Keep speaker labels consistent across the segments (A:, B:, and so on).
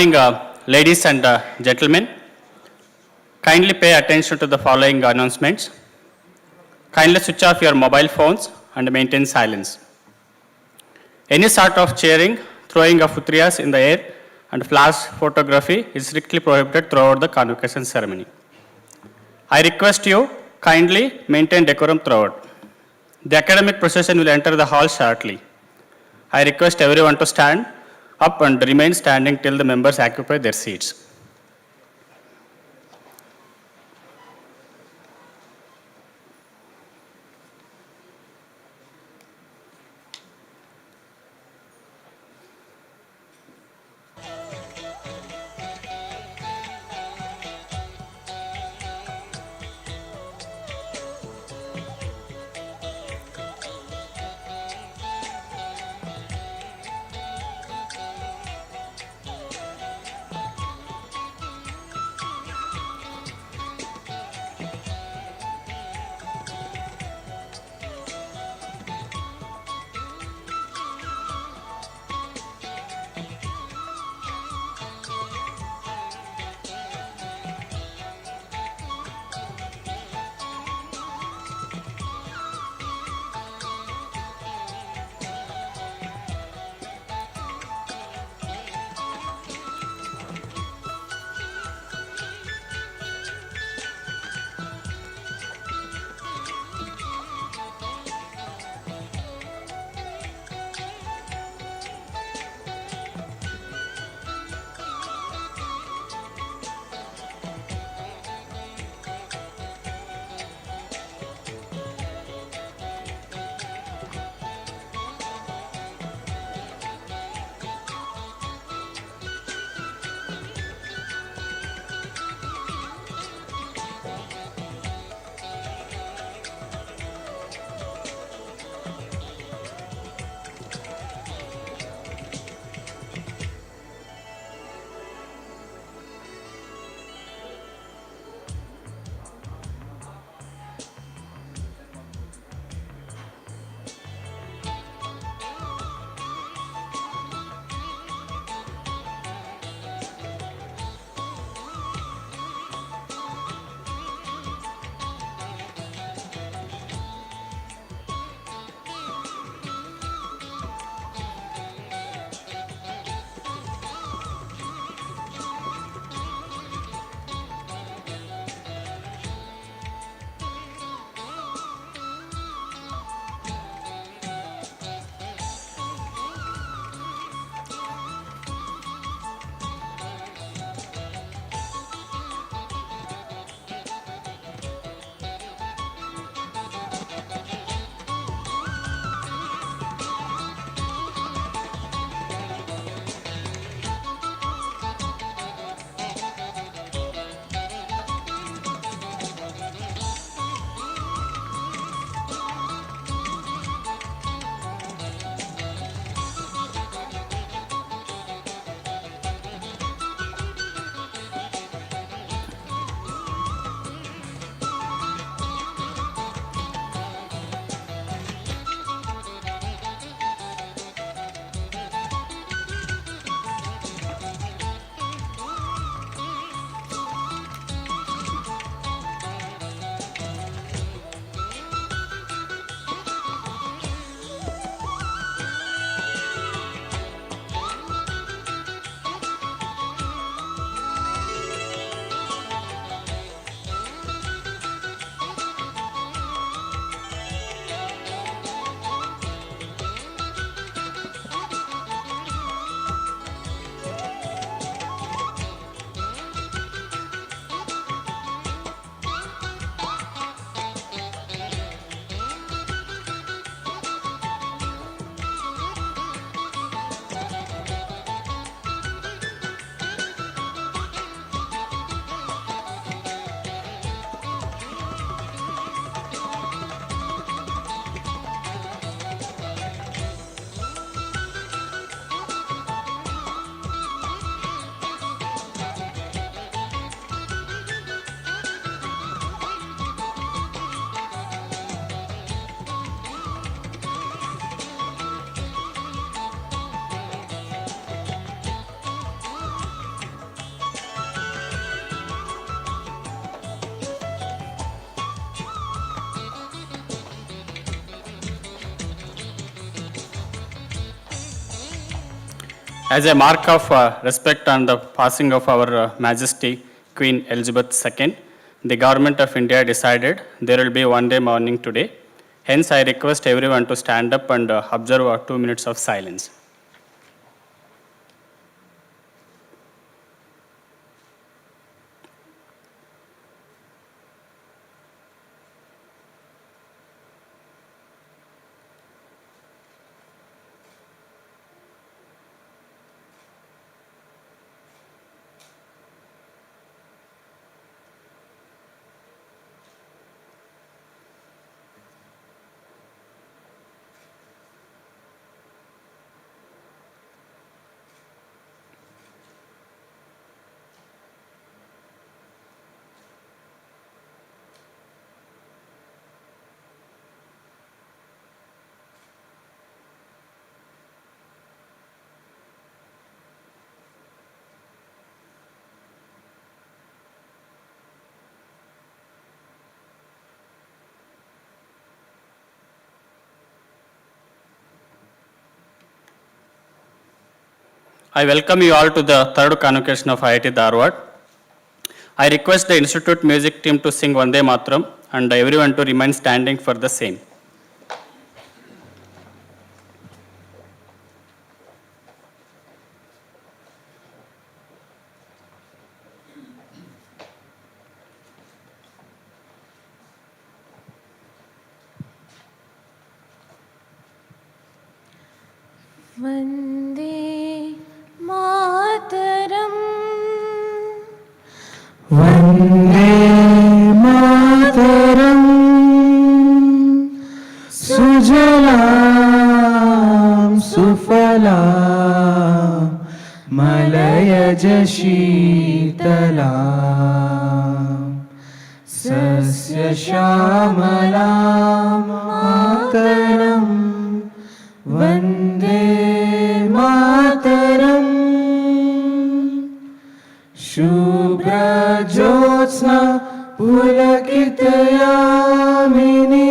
A: Ladies and gentlemen, kindly pay attention to the following announcements. Kindly switch off your mobile phones and maintain silence. Any sort of cheering, throwing of utriyas in the air, and flash photography is strictly prohibited throughout the convocation ceremony. I request you kindly maintain decorum throughout. The academic procession will enter the hall shortly. I request everyone to stand up and remain standing till the members occupy their seats. As a mark of respect on the passing of our Majesty Queen Elizabeth II, the Government of India decided there will be one day mourning today. Hence, I request everyone to stand up and observe 2 minutes of silence. I welcome you all to the third convocation of IIT Dharwad. I request the Institute music team to sing Vande Mataram and everyone to remain standing for the same.
B: Vande Mataram.
C: Vande Mataram. Sujalam Sufalam Malayaj Sheetalam Sasya Shamalam Mataram. Vande Mataram. Shubhra Jyotsna Pulakitayamini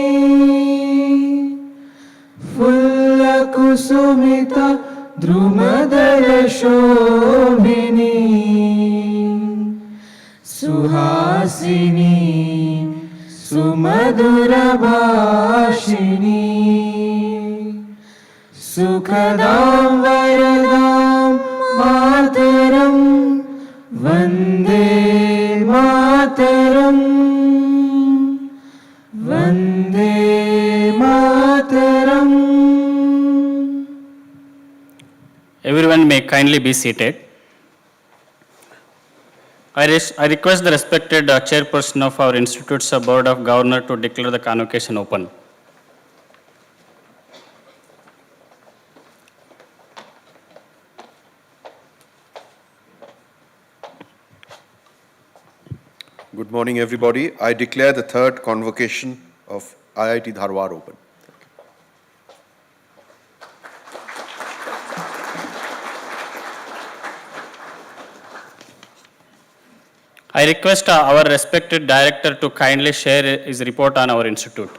C: Fulla Kusumita Drumadara Shobhini Suhasini Sumadura Bhashini Sukhadam Varadam Mataram. Vande Mataram. Vande Mataram.
A: Everyone may kindly be seated. I request the respected Chairperson of our Institute's Board of Governors to declare the convocation open.
D: Good morning, everybody. I declare the third convocation of IIT Dharwad open.
A: I request our respected director to kindly share his report on our institute.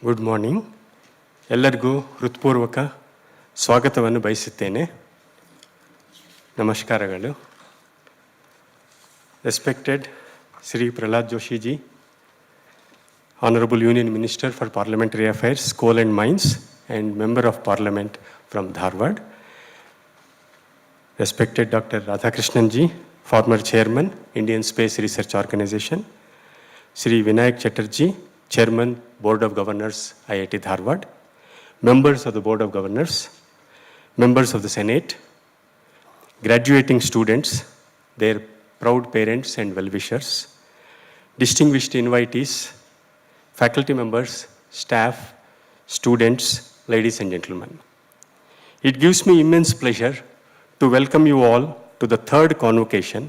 E: Good morning. ಎಲ್ಲರಿಗೂ ಹೃತ್ಪೂರ್ವಕ ಸ್ವಾಗತವನ್ನು ಬಯಸುತ್ತೇನೆ. ನಮಸ್ಕಾರಗಳು. Respected Shri Pralhad Joshi ji, Honorable Union Minister for Parliamentary Affairs, Coal and Mines, and Member of Parliament from Dharwad. Respected Dr. Radhakrishnan ji, former Chairman, Indian Space Research Organization. Shri Vinayak Chatterjee, Chairman, Board of Governors, IIT Dharwad. Members of the Board of Governors, members of the Senate, graduating students, their proud parents and well-wishers, distinguished invitees, faculty members, staff, students, ladies and gentlemen. It gives me immense pleasure to welcome you all to the third convocation,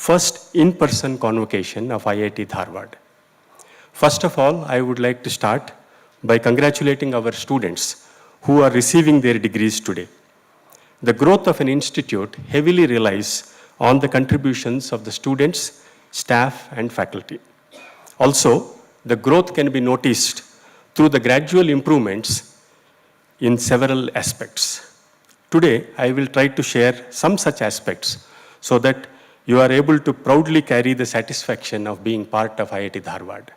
E: first in-person convocation of IIT Dharwad. First of all, I would like to start by congratulating our students who are receiving their degrees today. The growth of an institute heavily relies on the contributions of the students, staff, and faculty. Also, the growth can be noticed through the gradual improvements in several aspects. Today, I will try to share some such aspects so that you are able to proudly carry the satisfaction of being part of IIT Dharwad.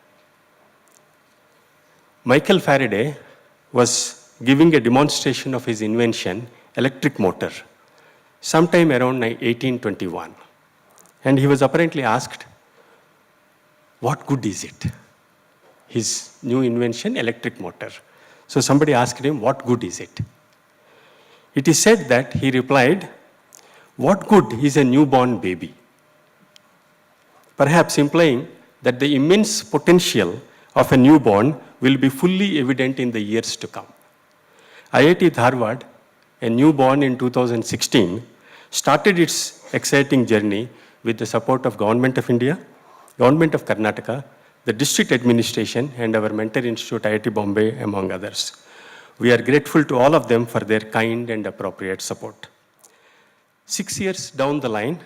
E: Michael Faraday was giving a demonstration of his invention, electric motor, sometime around 1821. And he was apparently asked, what good is it? His new invention, electric motor. So somebody asked him, what good is it? It is said that he replied, what good is a newborn baby? Perhaps implying that the immense potential of a newborn will be fully evident in the years to come. IIT Dharwad, a newborn in 2016, started its exciting journey with the support of Government of India, Government of Karnataka, the district administration, and our mentor institute, IIT Bombay, among others. We are grateful to all of them for their kind and appropriate support. 6 years down the line,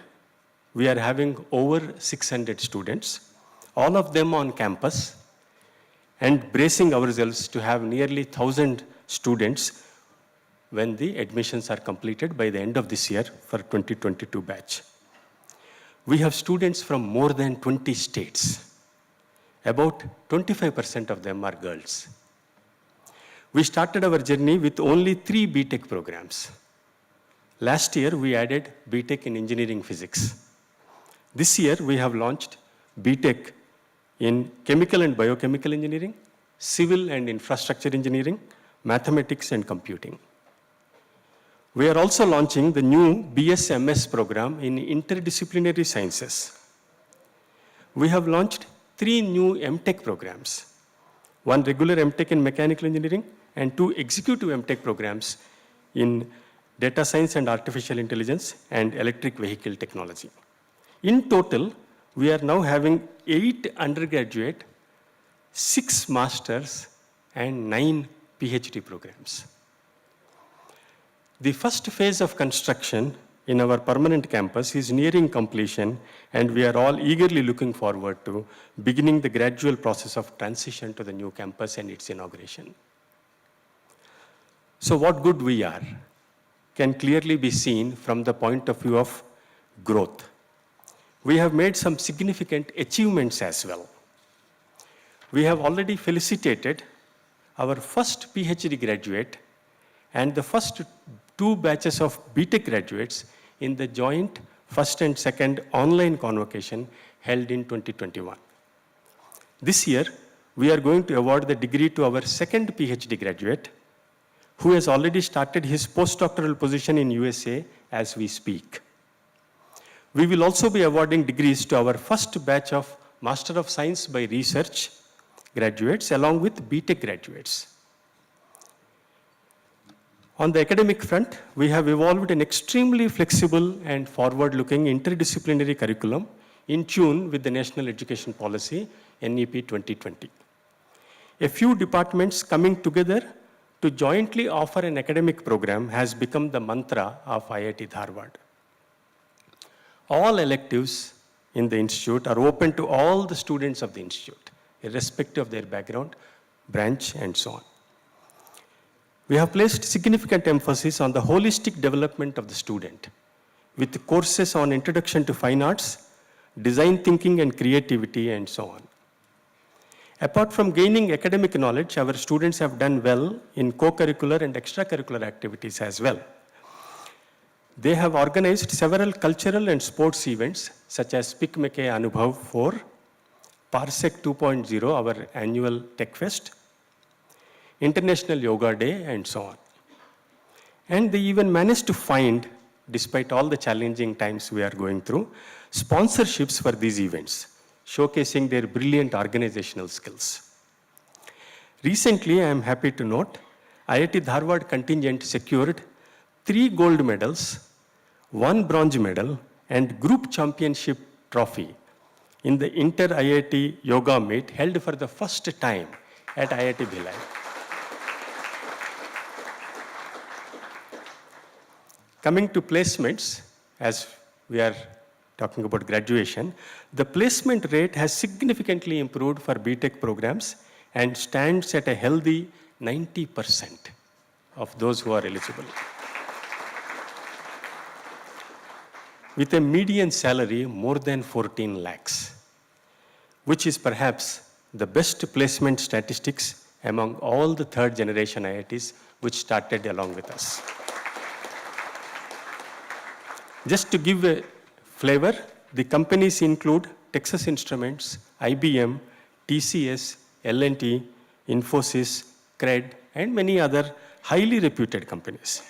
E: we are having over 600 students, all of them on campus, and bracing ourselves to have nearly 1,000 students when the admissions are completed by the end of this year for 2022 batch. We have students from more than 20 states. About 25% of them are girls. We started our journey with only 3 BTech programs. Last year, we added BTech in engineering physics. This year, we have launched BTech in chemical and biochemical engineering, civil and infrastructure engineering, mathematics and computing. We are also launching the new BS-MS program in interdisciplinary sciences. We have launched 3 new MTech programs, 1 regular MTech in mechanical engineering and 2 executive MTech programs in data science and artificial intelligence and electric vehicle technology. In total, we are now having 8 undergraduate, 6 masters, and 9 PhD programs. The first phase of construction in our permanent campus is nearing completion, and we are all eagerly looking forward to beginning the gradual process of transition to the new campus and its inauguration. So what good we are can clearly be seen from the point of view of growth. We have made some significant achievements as well. We have already felicitated our first PhD graduate and the first 2 batches of BTech graduates in the joint first and second online convocation held in 2021. This year, we are going to award the degree to our second PhD graduate, who has already started his postdoctoral position in USA as we speak. We will also be awarding degrees to our first batch of Master of Science by Research graduates along with BTech graduates. On the academic front, we have evolved an extremely flexible and forward-looking interdisciplinary curriculum in tune with the National Education Policy, NEP 2020. A few departments coming together to jointly offer an academic program has become the mantra of IIT Dharwad. All electives in the institute are open to all the students of the institute, irrespective of their background, branch, and so on. We have placed significant emphasis on the holistic development of the student with courses on Introduction to Fine Arts, Design Thinking and Creativity, and so on. Apart from gaining academic knowledge, our students have done well in co-curricular and extracurricular activities as well. They have organized several cultural and sports events such as Pikmeke Anubhav 4, Parsec 2.0, our annual Tech Fest, International Yoga Day, and so on. And they even managed to find, despite all the challenging times we are going through, sponsorships for these events, showcasing their brilliant organizational skills. Recently, I am happy to note, IIT Dharwad contingent secured 3 gold medals, 1 bronze medal, and group championship trophy in the Inter-IIT Yoga Meet held for the first time at IIT Bhilai. Coming to placements, as we are talking about graduation, the placement rate has significantly improved for BTech programs and stands at a healthy 90% of those who are eligible. With a median salary more than 14 lakhs, which is perhaps the best placement statistics among all the third generation IITs which started along with us. Just to give a flavor, the companies include Texas Instruments, IBM, TCS, L&T, Infosys, CRED, and many other highly reputed companies.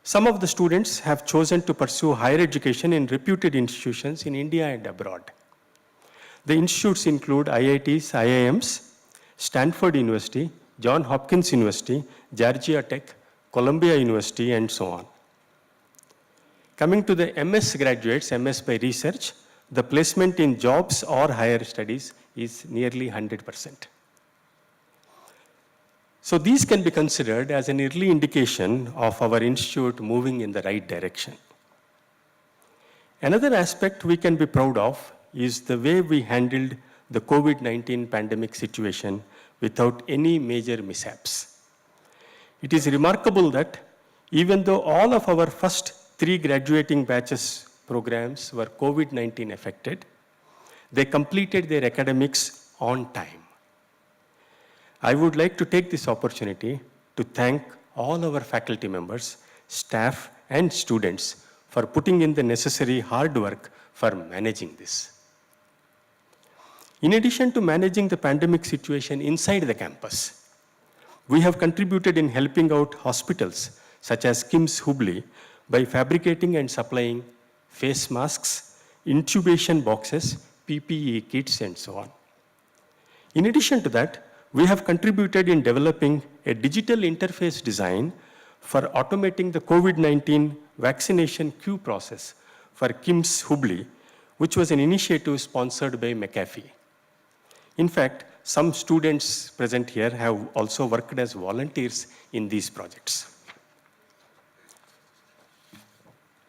E: Some of the students have chosen to pursue higher education in reputed institutions in India and abroad. The institutes include IITs, IIMs, Stanford University, Johns Hopkins University, Georgia Tech, Columbia University, and so on. Coming to the MS graduates, MS by research, the placement in jobs or higher studies is nearly 100%. So these can be considered as an early indication of our institute moving in the right direction. Another aspect we can be proud of is the way we handled the COVID-19 pandemic situation without any major mishaps. It is remarkable that even though all of our first 3 graduating batches programs were COVID-19 affected, they completed their academics on time. I would like to take this opportunity to thank all our faculty members, staff, and students for putting in the necessary hard work for managing this. In addition to managing the pandemic situation inside the campus, we have contributed in helping out hospitals such as KIMS Hubli by fabricating and supplying face masks, intubation boxes, PPE kits, and so on. In addition to that, we have contributed in developing a digital interface design for automating the COVID-19 vaccination queue process for KIMS Hubli, which was an initiative sponsored by McAfee. In fact, some students present here have also worked as volunteers in these projects.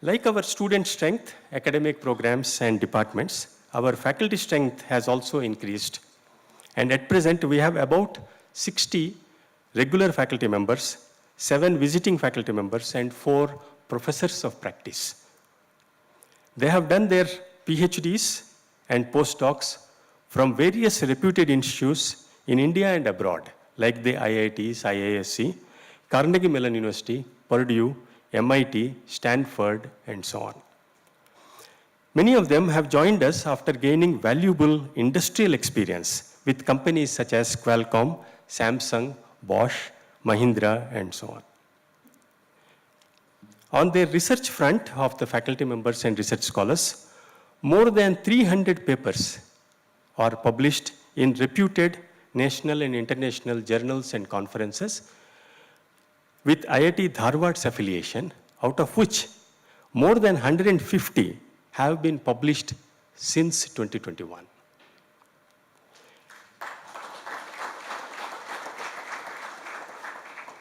E: Like our student strength, academic programs, and departments, our faculty strength has also increased. And at present, we have about 60 regular faculty members, 7 visiting faculty members, and 4 professors of practice. They have done their PhDs and postdocs from various reputed institutes in India and abroad, like the IITs, IISc, Carnegie Mellon University, Purdue, MIT, Stanford, and so on. Many of them have joined us after gaining valuable industrial experience with companies such as Qualcomm, Samsung, Bosch, Mahindra, and so on. On the research front of the faculty members and research scholars, more than 300 papers are published in reputed national and international journals and conferences with IIT Dharwad's affiliation, out of which more than 150 have been published since 2021.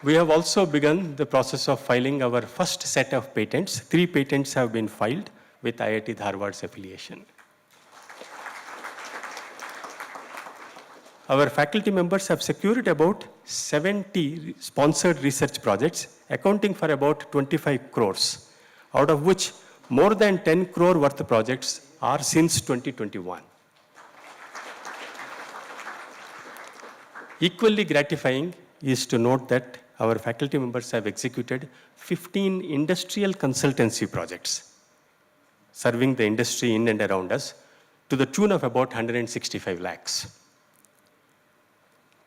E: We have also begun the process of filing our first set of patents. 3 patents have been filed with IIT Dharwad's affiliation. Our faculty members have secured about 70 sponsored research projects, accounting for about 25 crores, out of which more than 10 crore worth projects are since 2021. Equally gratifying is to note that our faculty members have executed 15 industrial consultancy projects, serving the industry in and around us to the tune of about 165 lakhs.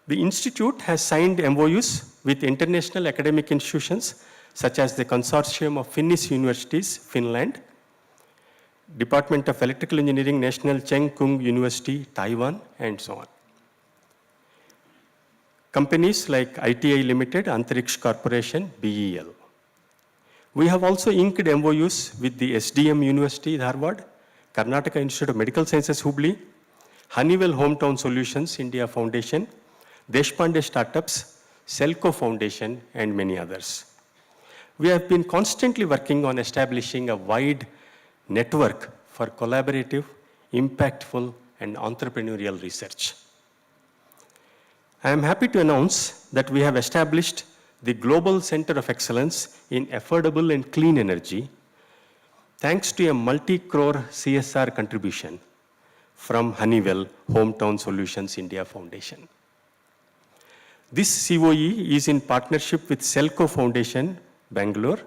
E: The institute has signed MOUs with international academic institutions such as the Consortium of Finnish Universities, Finland, Department of Electrical Engineering, National Cheng Kung University, Taiwan, and so on. Companies like ITI Limited, Antariksh Corporation, BEL. We have also inked MOUs with the SDM University, Dharwad, Karnataka Institute of Medical Sciences, Hubli, Honeywell Hometown Solutions, India Foundation, Deshpande Startups, Selco Foundation, and many others. We have been constantly working on establishing a wide network for collaborative, impactful, and entrepreneurial research. I am happy to announce that we have established the Global Center of Excellence in Affordable and Clean Energy, thanks to a multi-crore CSR contribution from Honeywell Hometown Solutions India Foundation. This COE is in partnership with Selco Foundation, Bangalore,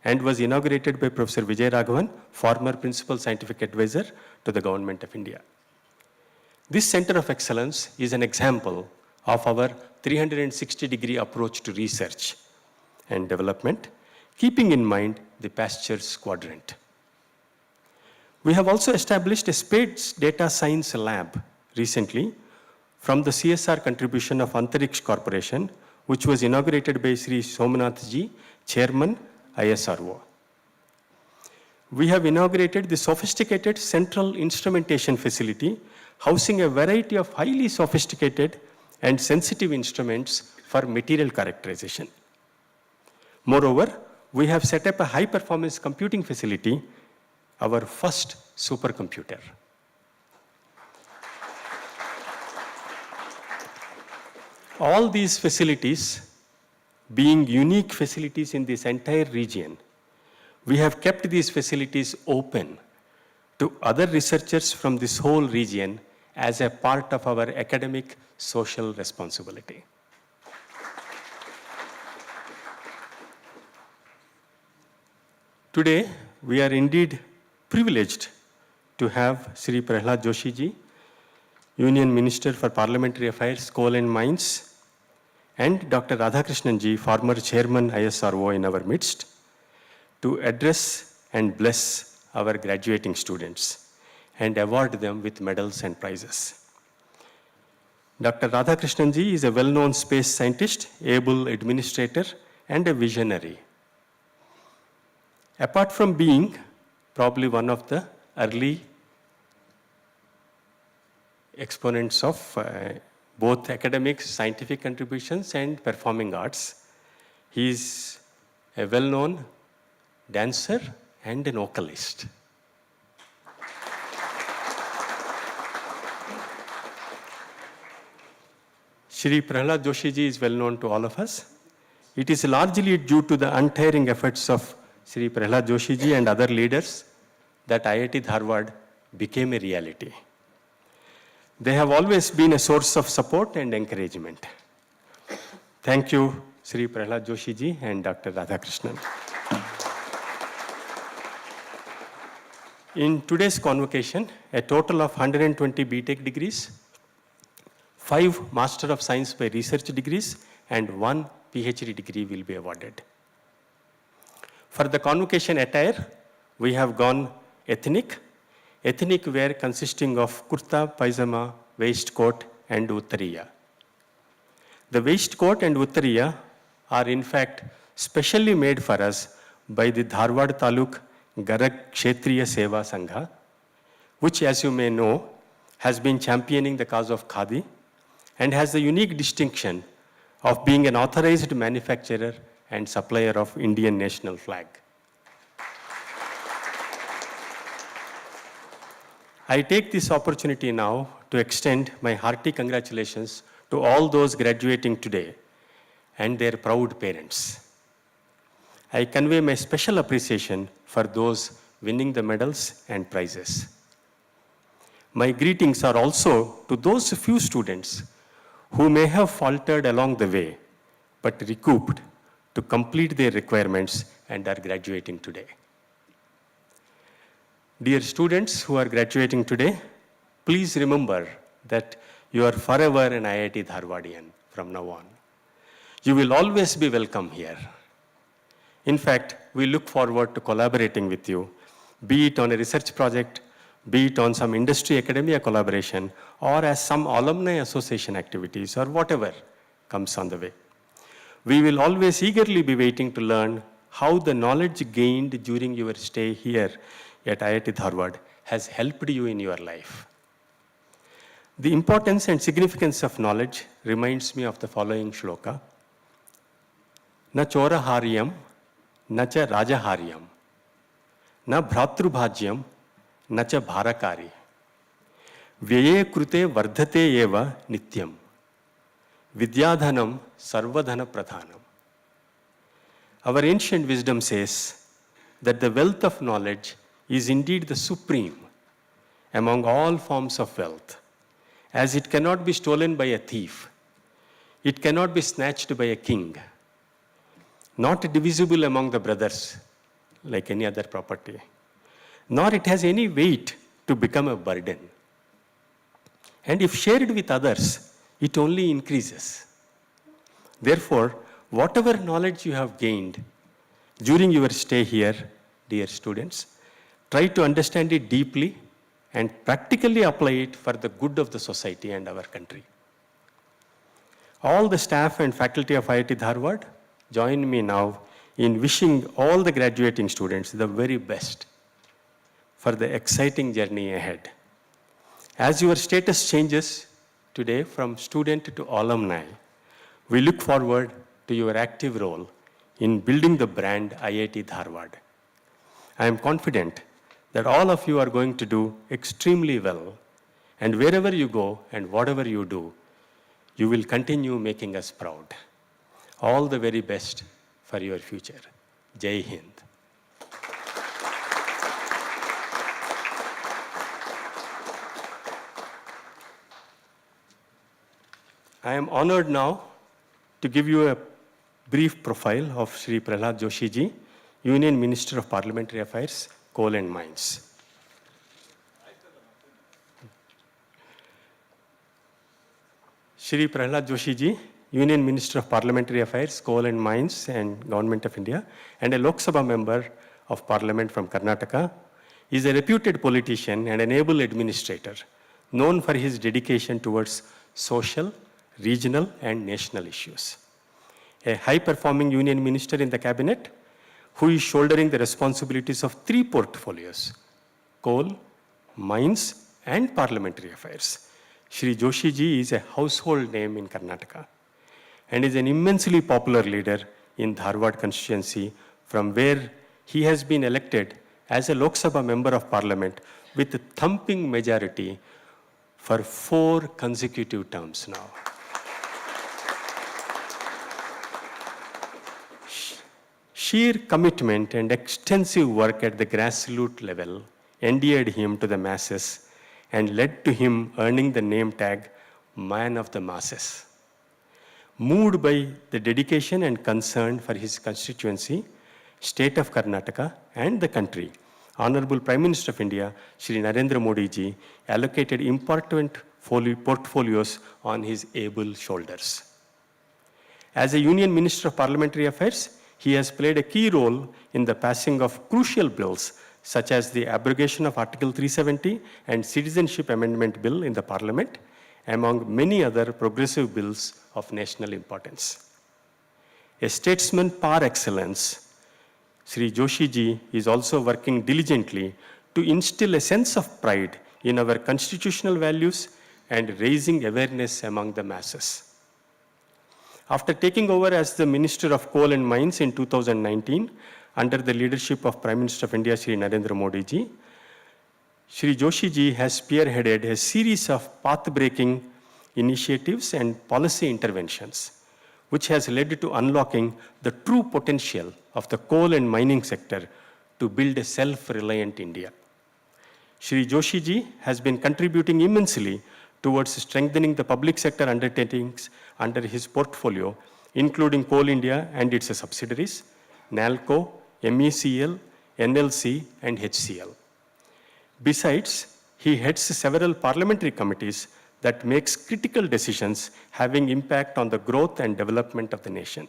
E: and was inaugurated by Professor Vijay Raghavan, former Principal Scientific Advisor to the Government of India. This Center of Excellence is an example of our 360-degree approach to research and development, keeping in mind the pastures quadrant. We have also established a space data science lab recently from the CSR contribution of Antariksh Corporation, which was inaugurated by Sri Somanath Ji, Chairman, ISRO. We have inaugurated the sophisticated central instrumentation facility, housing a variety of highly sophisticated and sensitive instruments for material characterization. Moreover, we have set up a high-performance computing facility, our first supercomputer. All these facilities, being unique facilities in this entire region, we have kept these facilities open to other researchers from this whole region as a part of our academic social responsibility. Today, we are indeed privileged to have Sri Prahlad Joshi Ji, Union Minister for Parliamentary Affairs, Coal and Mines, and Dr. Radhakrishnan Ji, former Chairman ISRO, in our midst, to address and bless our graduating students and award them with medals and prizes. Dr. Radhakrishnan Ji is a well-known space scientist, able administrator, and a visionary. Apart from being probably one of the early exponents of both academic, scientific contributions and performing arts, he is a well-known dancer and an vocalist. Shri Prahlad Joshi Ji is well known to all of us. It is largely due to the untiring efforts of Shri Prahlad Joshi Ji and other leaders that IIT Dharwad became a reality. They have always been a source of support and encouragement. Thank you, Shri Prahlad Joshi Ji and Dr. Radhakrishnan. In today's convocation, a total of 120 BTech degrees, 5 Master of Science by Research degrees, and 1 PhD degree will be awarded. For the convocation attire, we have gone ethnic wear consisting of kurta, paisama, waistcoat, and uttariya. The waistcoat and uttariya are in fact specially made for us by the Dharwad Taluk Garag Kshetriya Seva Sangha, which, as you may know, has been championing the cause of Khadi and has the unique distinction of being an authorized manufacturer and supplier of Indian national flag. I take this opportunity now to extend my hearty congratulations to all those graduating today and their proud parents. I convey my special appreciation for those winning the medals and prizes. My greetings are also to those few students who may have faltered along the way, but recouped to complete their requirements and are graduating today. Dear students who are graduating today, please remember that you are forever an IIT Dharwadian from now on. You will always be welcome here. In fact, we look forward to collaborating with you, be it on a research project, be it on some industry-academia collaboration, or as some alumni association activities, or whatever comes on the way. We will always eagerly be waiting to learn how the knowledge gained during your stay here at IIT Dharwad has helped you in your life. The importance and significance of knowledge reminds me of the following shloka. Na chora haryam, न च राजहार्यम, न भ्रातृभाज्यम, न च भारकारी, व्यये कृते वर्धते एव नित्यम, विद्याधनम सर्वधन प्रधानम. Our ancient wisdom says that the wealth of knowledge is indeed the supreme among all forms of wealth, as it cannot be stolen by a thief, it cannot be snatched by a king, not divisible among the brothers like any other property, nor it has any weight to become a burden. And if shared with others, it only increases. Therefore, whatever knowledge you have gained during your stay here, dear students, try to understand it deeply and practically apply it for the good of the society and our country. All the staff and faculty of IIT Dharwad join me now in wishing all the graduating students the very best for the exciting journey ahead. As your status changes today from student to alumni, we look forward to your active role in building the brand IIT Dharwad. I am confident that all of you are going to do extremely well, and wherever you go and whatever you do, you will continue making us proud. All the very best for your future. Jai Hind. I am honored now to give you a brief profile of Shri Prahlad Joshi ji, Union Minister of Parliamentary Affairs, Coal and Mines. Shri Prahlad Joshi ji, Union Minister of Parliamentary Affairs, Coal and Mines and Government of India, and a Lok Sabha member of Parliament from Karnataka, is a reputed politician and an able administrator, known for his dedication towards social, regional, and national issues. A high-performing union minister in the cabinet who is shouldering the responsibilities of 3 portfolios: coal, mines, and parliamentary affairs. Shri Joshi ji is a household name in Karnataka and is an immensely popular leader in Dharwad constituency, from where he has been elected as a Lok Sabha member of parliament with a thumping majority for 4 consecutive terms now. Sheer commitment and extensive work at the grassroots level endeared him to the masses and led to him earning the name tag Man of the Masses. Moved by the dedication and concern for his constituency, state of Karnataka, and the country, Honorable Prime Minister of India, Shri Narendra Modi ji, allocated important portfolios on his able shoulders. As a Union Minister of Parliamentary Affairs, he has played a key role in the passing of crucial bills such as the abrogation of Article 370 and Citizenship Amendment Bill in the Parliament, among many other progressive bills of national importance. A statesman par excellence, Sri Joshi ji is also working diligently to instill a sense of pride in our constitutional values and raising awareness among the masses. After taking over as the Minister of Coal and Mines in 2019, under the leadership of Prime Minister of India, Shri Narendra Modi ji, Shri Joshi ji has spearheaded a series of path-breaking initiatives and policy interventions, which has led to unlocking the true potential of the coal and mining sector to build a self-reliant India. Shri Joshi ji has been contributing immensely towards strengthening the public sector undertakings under his portfolio, including Coal India and its subsidiaries, NALCO, MECL, NLC, and HCL. Besides, he heads several parliamentary committees that makes critical decisions having impact on the growth and development of the nation.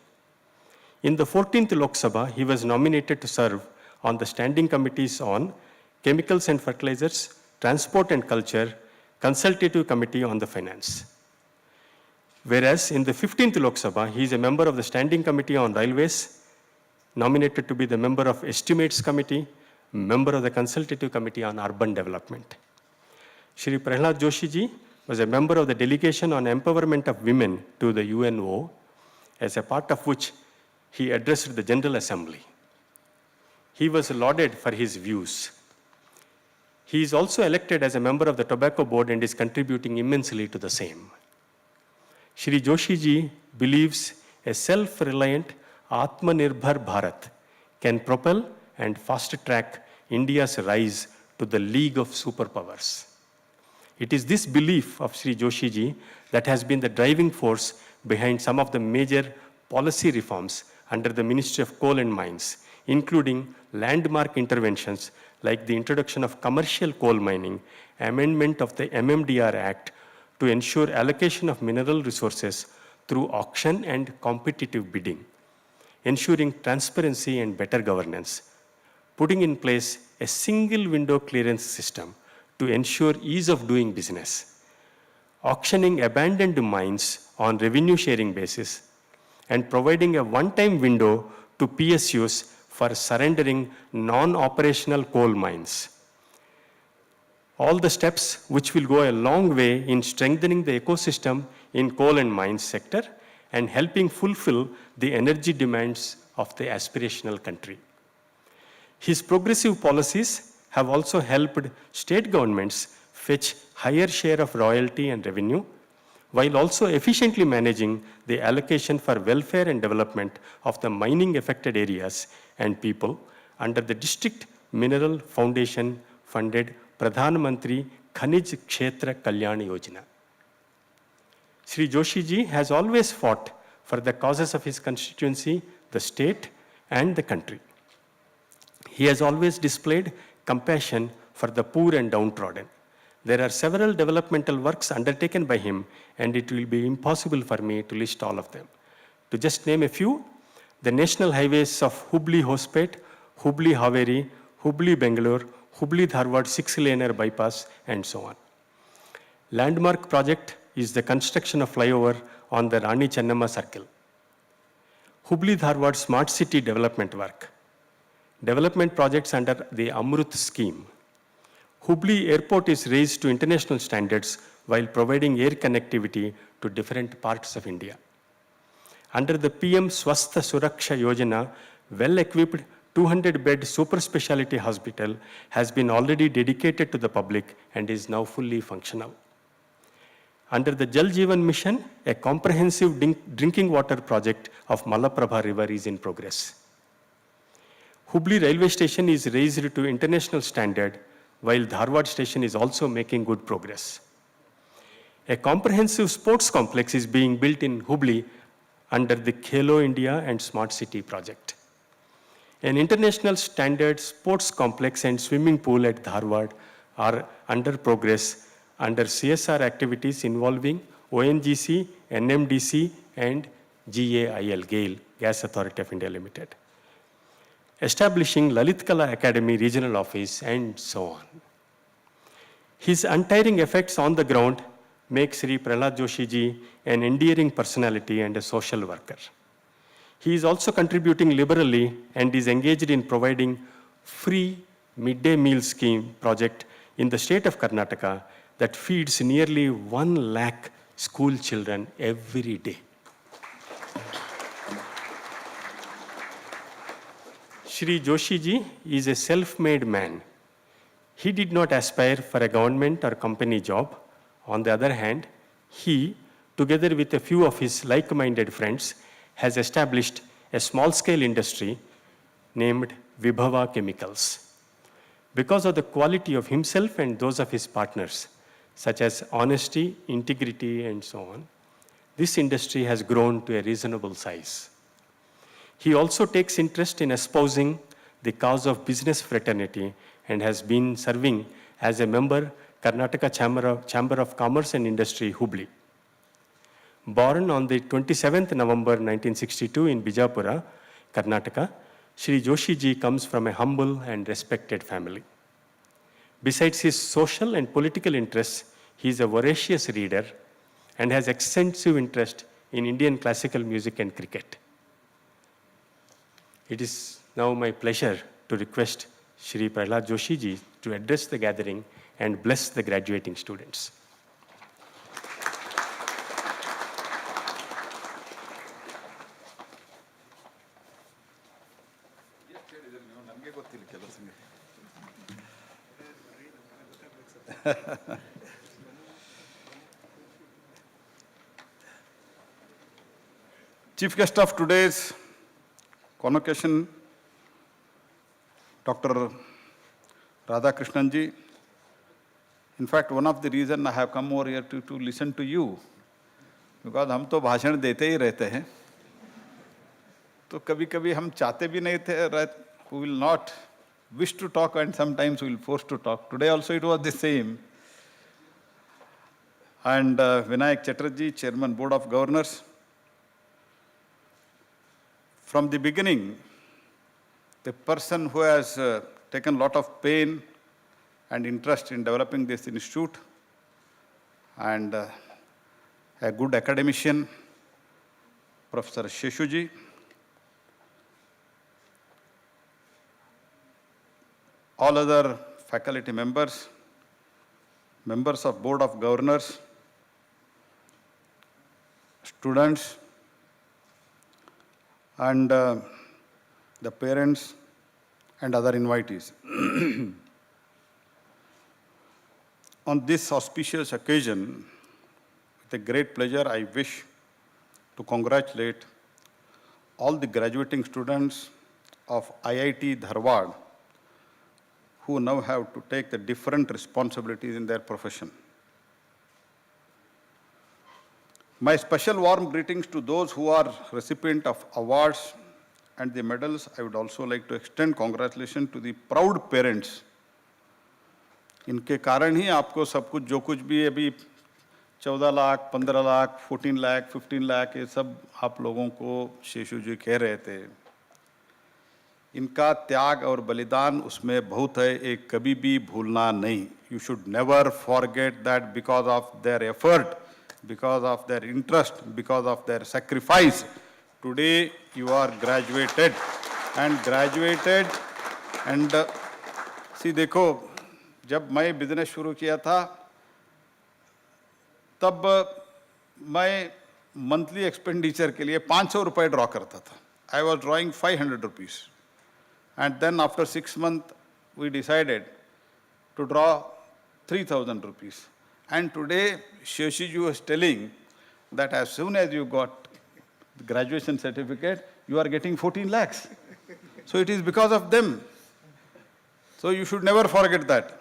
E: In the 14th Lok Sabha, he was nominated to serve on the standing committees on Chemicals and Fertilizers, Transport and Culture, Consultative Committee on the Finance. Whereas in the 15th Lok Sabha, he is a member of the Standing Committee on Railways, nominated to be the member of Estimates Committee, member of the Consultative Committee on Urban Development. Shri Prahlad Joshi ji was a member of the Delegation on Empowerment of Women to the UNO, as a part of which he addressed the General Assembly. he was lauded for his views. He is also elected as a member of the Tobacco Board and is contributing immensely to the same. Shri Joshi ji believes a self-reliant Atmanirbhar Bharat can propel and fast-track India's rise to the league of superpowers. It is this belief of Shri Joshi ji that has been the driving force behind some of the major policy reforms under the Ministry of Coal and Mines, including landmark interventions like the introduction of commercial coal mining, amendment of the MMDR Act to ensure allocation of mineral resources through auction and competitive bidding, ensuring transparency and better governance, putting in place a single window clearance system to ensure ease of doing business, auctioning abandoned mines on revenue sharing basis, and providing a one-time window to PSUs for surrendering non-operational coal mines. All the steps which will go a long way in strengthening the ecosystem in coal and mines sector and helping fulfill the energy demands of the aspirational country. His progressive policies have also helped state governments fetch higher share of royalty and revenue, while also efficiently managing the allocation for welfare and development of the mining affected areas and people under the District Mineral Foundation funded Pradhan Mantri Khanij Kshetra Kalyan Yojana. Shri Joshi ji has always fought for the causes of his constituency, the state, and the country. He has always displayed compassion for the poor and downtrodden. There are several developmental works undertaken by him, and it will be impossible for me to list all of them. To just name a few, the national highways of Hubli-Hospet, Hubli-Haveri, Hubli-Bangalore, Hubli-Dharwad 6-laner bypass, and so on. Landmark project is the construction of flyover on the Rani Chennamma Circle. Hubli-Dharwad Smart City development work. Development projects under the Amrut scheme. Hubli Airport is raised to international standards while providing air connectivity to different parts of India. Under the PM Swastha Suraksha Yojana, well-equipped 200-bed super specialty hospital has been already dedicated to the public and is now fully functional. Under the Jal Jeevan Mission, a comprehensive drinking water project of Malaprabha River is in progress. Hubli railway station is raised to international standard, while Dharwad station is also making good progress. A comprehensive sports complex is being built in Hubli under the Khelo India and Smart City project. An international standard sports complex and swimming pool at Dharwad are under progress under CSR activities involving ONGC, NMDC, and GAIL, GAIL, Gas Authority of India Limited. Establishing Lalit Kala Academy regional office, and so on. His untiring efforts on the ground make Sri Prahlad Joshi ji an endearing personality and a social worker. He is also contributing liberally and is engaged in providing free midday meal scheme project in the state of Karnataka that feeds nearly 1 lakh school children every day. Shri Joshi ji is a self-made man. He did not aspire for a government or company job. On the other hand, he, together with a few of his like-minded friends, has established a small-scale industry named Vibhava Chemicals. Because of the quality of himself and those of his partners, such as honesty, integrity, and so on, this industry has grown to a reasonable size. He also takes interest in espousing the cause of business fraternity and has been serving as a member Karnataka Chamber of Commerce and Industry, Hubli. Born on the 27th November 1962 in Bijapura, Karnataka, Shri Joshi ji comes from a humble and respected family. Besides his social and political interests, he is a voracious reader and has extensive interest in Indian classical music and cricket. It is now my pleasure to request Shri Prahlad Joshi ji to address the gathering and bless the graduating students.
F: Chief guest of today's convocation, Dr. Radhakrishnan ji. In fact, one of the reasons I have come over here to listen to you, because हम तो भाषण देते ही रहते हैं, तो कभी-कभी हम चाहते भी नहीं थे, who will not wish to talk and sometimes we will force to talk. Today also it was the same. And Vinayak Chatterjee, Chairman Board of Governors. From the beginning, the person who has taken a lot of pain and interest in developing this institute, and a good academician, Professor Sheshuji. All other faculty members, members of Board of Governors, students, and the parents and other invitees. On this auspicious occasion, with a great pleasure, I wish to congratulate all the graduating students of IIT Dharwad who now have to take the different responsibilities in their profession. My special warm greetings to those who are recipient of awards and the medals. I would also like to extend congratulations to the proud parents. इनके कारण ही आपको सब कुछ जो कुछ भी अभी 14 लाख, 15 लाख, 14 लाख, 15 लाख ये सब आप लोगों को शेषु जी कह रहे थे. इनका त्याग और बलिदान उसमें बहुत है, एक कभी भी भूलना नहीं. You should never forget that because of their effort, because of their interest, because of their sacrifice, today you are graduated. And see, देखो, जब मैं बिजनेस शुरू किया था, तब मैं मंथली एक्सपेंडिचर के लिए 500 रुपए ड्रॉ करता था. I was drawing 500 rupees. And then after 6 months, we decided to draw 3,000 rupees. And today, Sheshiji was telling that as soon as you got the graduation certificate, you are getting 14 lakhs. So it is because of them. So you should never forget that.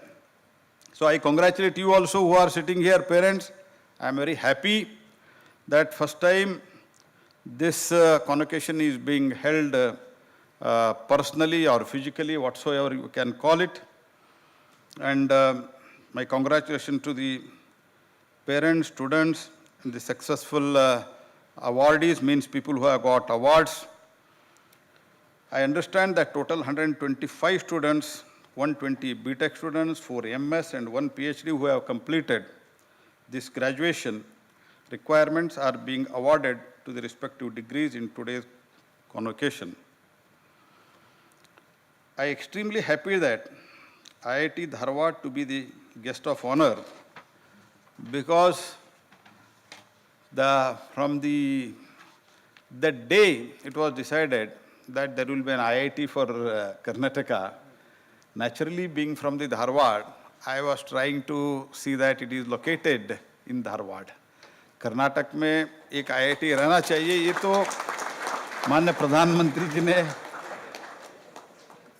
F: So I congratulate you also who are sitting here, parents. I am very happy that first time this convocation is being held personally or physically, whatsoever you can call it. And my congratulations to the parents, students, and the successful awardees, means people who have got awards. I understand that total 125 students, 120 BTech students, 4 MS and 1 PhD who have completed this graduation requirements are being awarded to the respective degrees in today's convocation. I am extremely happy that IIT Dharwad to be the guest of honor, because from the day it was decided that there will be an IIT for Karnataka, naturally being from the Dharwad, I was trying to see that it is located in Dharwad. Karnataka में एक IIT रहना चाहिए, ये तो माननीय प्रधानमंत्री जी ने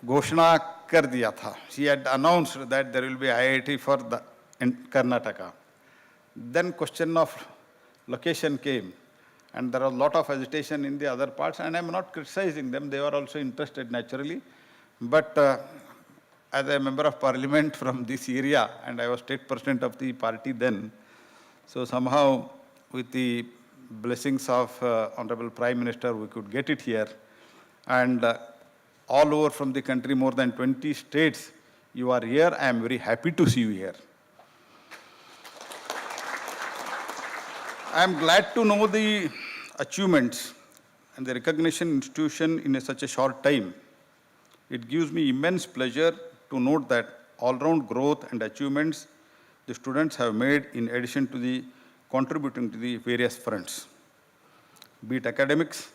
F: घोषणा कर दिया था. She had announced that there will be IIT for Karnataka. Then question of location came, and there was a lot of agitation in the other parts, and I am not criticizing them, they were also interested naturally. But as a member of parliament from this area, and I was state president of the party then, so somehow with the blessings of Honorable Prime Minister, we could get it here. And all over from the country, more than 20 states, you are here. I am very happy to see you here. I am glad to know the achievements and the recognition institution in such a short time. It gives me immense pleasure to note that all-round growth and achievements the students have made in addition to the contributing to the various fronts, be it academics,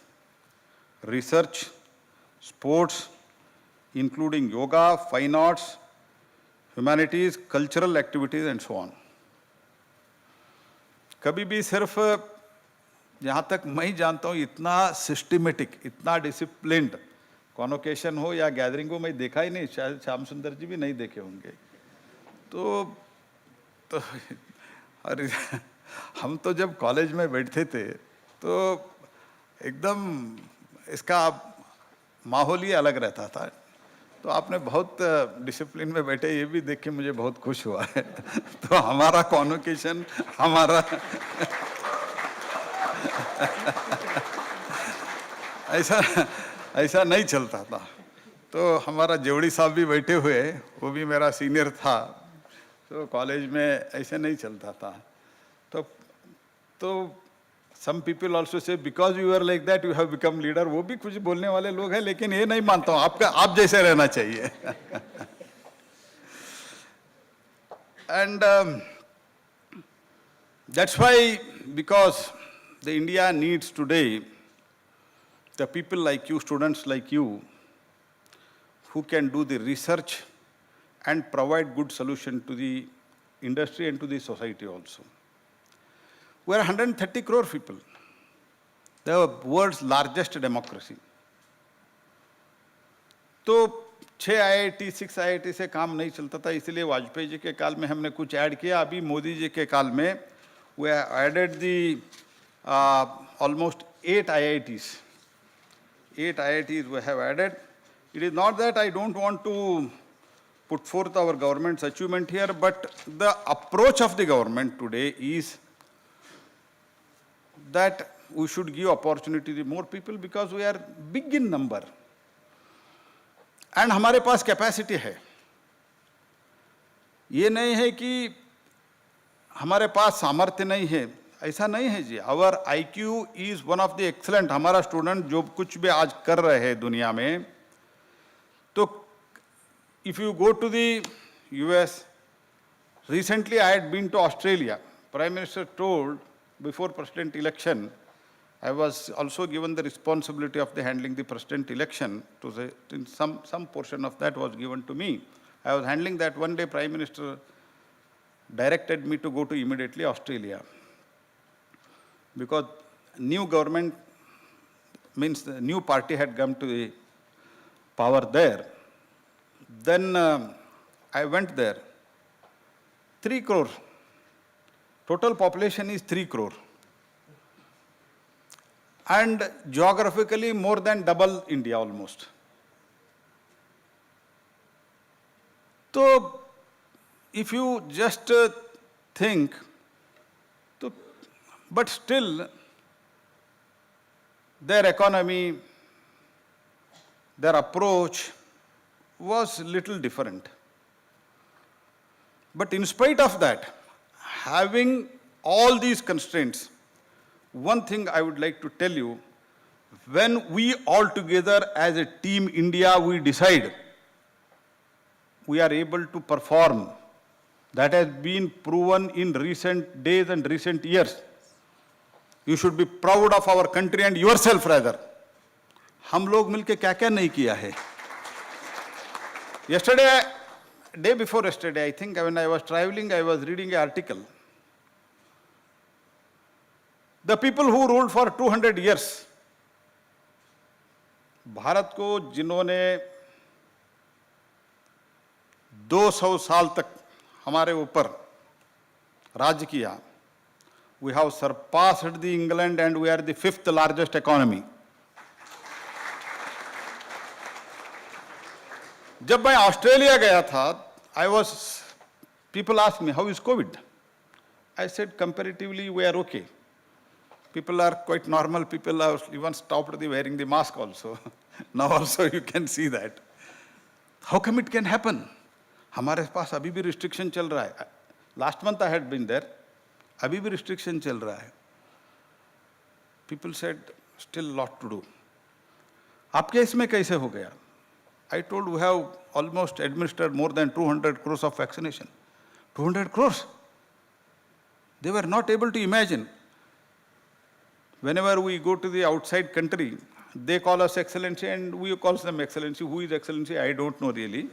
F: research, sports, including yoga, fine arts, humanities, cultural activities and so on. कभी भी सिर्फ जहाँ तक मैं जानता हूँ इतना systematic, इतना डिसिप्लिन्ड कॉन्वोकेशन हो या गैदरिंग हो मैं देखा ही नहीं, शायद श्याम सुंदर जी भी नहीं देखे होंगे। तो अरे हम तो जब कॉलेज में बैठते थे तो एकदम इसका माहौल ही अलग रहता था। तो आपने बहुत डिसिप्लिन में बैठे ये भी देख के मुझे बहुत खुश हुआ है। तो हमारा कॉन्वोकेशन हमारा ऐसा नहीं चलता था। तो हमारा जेवड़ी साहब भी बैठे हुए, वो भी मेरा सीनियर था, तो कॉलेज में ऐसे नहीं चलता था। तो some people also say because you are like that you have become leader, वो भी कुछ बोलने वाले लोग हैं, लेकिन ये नहीं मानता हूँ, आप जैसे रहना चाहिए। And that's why, because the India needs today the people like you, students like you, who can do the research and provide good solution to the industry and to the society also. We are 130 crore people, the world's largest democracy. तो 6 IIT, 6 IIT से काम नहीं चलता था, इसलिए वाजपेयी जी के काल में हमने कुछ ऐड किया। अभी मोदी जी के काल में we added the almost 8 IITs. 8 IITs we have added. It is not that I don't want to put forth our government's achievement here, but the approach of the government today is that we should give opportunity to more people because we are big in number. And हमारे पास capacity है। ये नहीं है कि हमारे पास सामर्थ्य नहीं है, ऐसा नहीं है जी। Our IQ is one of the excellent. हमारा स्टूडेंट जो कुछ भी आज कर रहे हैं दुनिया में, तो if you go to the US, recently I had been to Australia. Prime Minister told before president election, I was also given the responsibility of the handling the president election. To say, some portion of that was given to me. I was handling that. One day Prime Minister directed me to go to immediately Australia, because new government means the new party had come to the power there. Then I went there. 3 crore. Total population is 3 crore. And geographically more than double India almost. So if you just think, but still their economy, their approach was little different. But in spite of that, having all these constraints, one thing I would like to tell you, when we all together as a team India, we decide, we are able to perform. That has been proven in recent days and recent years. You should be proud of our country and yourself rather. हम लोग मिलके क्या-क्या नहीं किया है. Yesterday, day before yesterday, I think when I was traveling, I was reading an article. The people who ruled for 200 years, Bharat को जिन्होंने 200 साल तक हमारे ऊपर राज किया, we have surpassed the England and we are the 5th largest economy. जब मैं Australia गया था, people asked me, how is COVID? I said, comparatively, we are okay. People are quite normal. People have even stopped wearing the mask also. Now also you can see that. How come it can happen? हमारे पास अभी भी restriction चल रहा है. Last month I had been there. अभी भी restriction चल रहा है. People said, still lot to do. आपके इसमें कैसे हो गया? I told we have almost administered more than 200 crores of vaccination. 200 crores. They were not able to imagine. Whenever we go to the outside country, they call us excellency and we call them excellency. Who is excellency? I don't know really.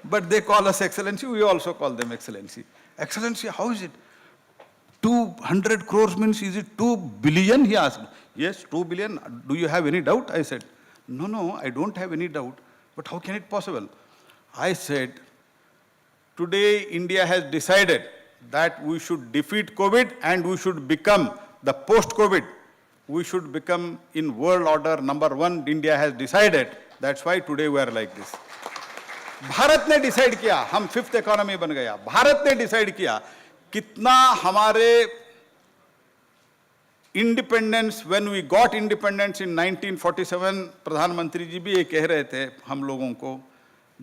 F: but they call us Excellency, we also call them Excellency. Excellency, how is it? 200 crores means, is it 2 billion? He asked. Yes, 2 billion. Do you have any doubt? I said, no, I don't have any doubt. But how can it possible? I said, today India has decided that we should defeat COVID and we should become the post-COVID. We should become in world order #1. India has decided. That's why today we are like this. Bharat ने decide किया, हम 5th economy बन गया. भारत ने decide किया कितना हमारे independence, when we got independence in 1947, प्रधानमंत्री जी भी ये कह रहे थे हम लोगों को,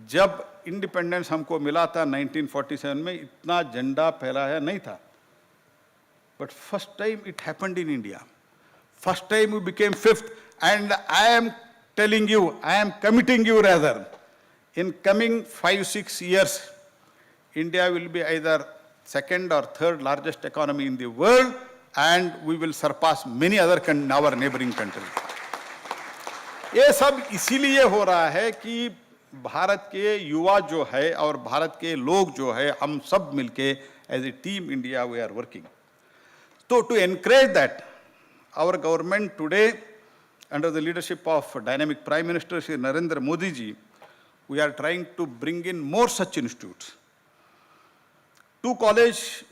F: जब इंडिपेंडेंस हमको मिला था 1947 में, इतना झंडा फहराया नहीं था. But first time it happened in India. First time we became 5th, and I am telling you, I am committing you rather, in coming 5-6 years, India will be either 2nd or 3rd largest economy in the world, and we will surpass many other our neighboring countries. ये सब इसीलिए हो रहा है कि भारत के युवा जो है और भारत के लोग जो है, हम सब मिलके as a team India we are working. So to encourage that, our government today, under the leadership of dynamic Prime Minister Shri Narendra Modi ji, we are trying to bring in more such institutes. 2 colleges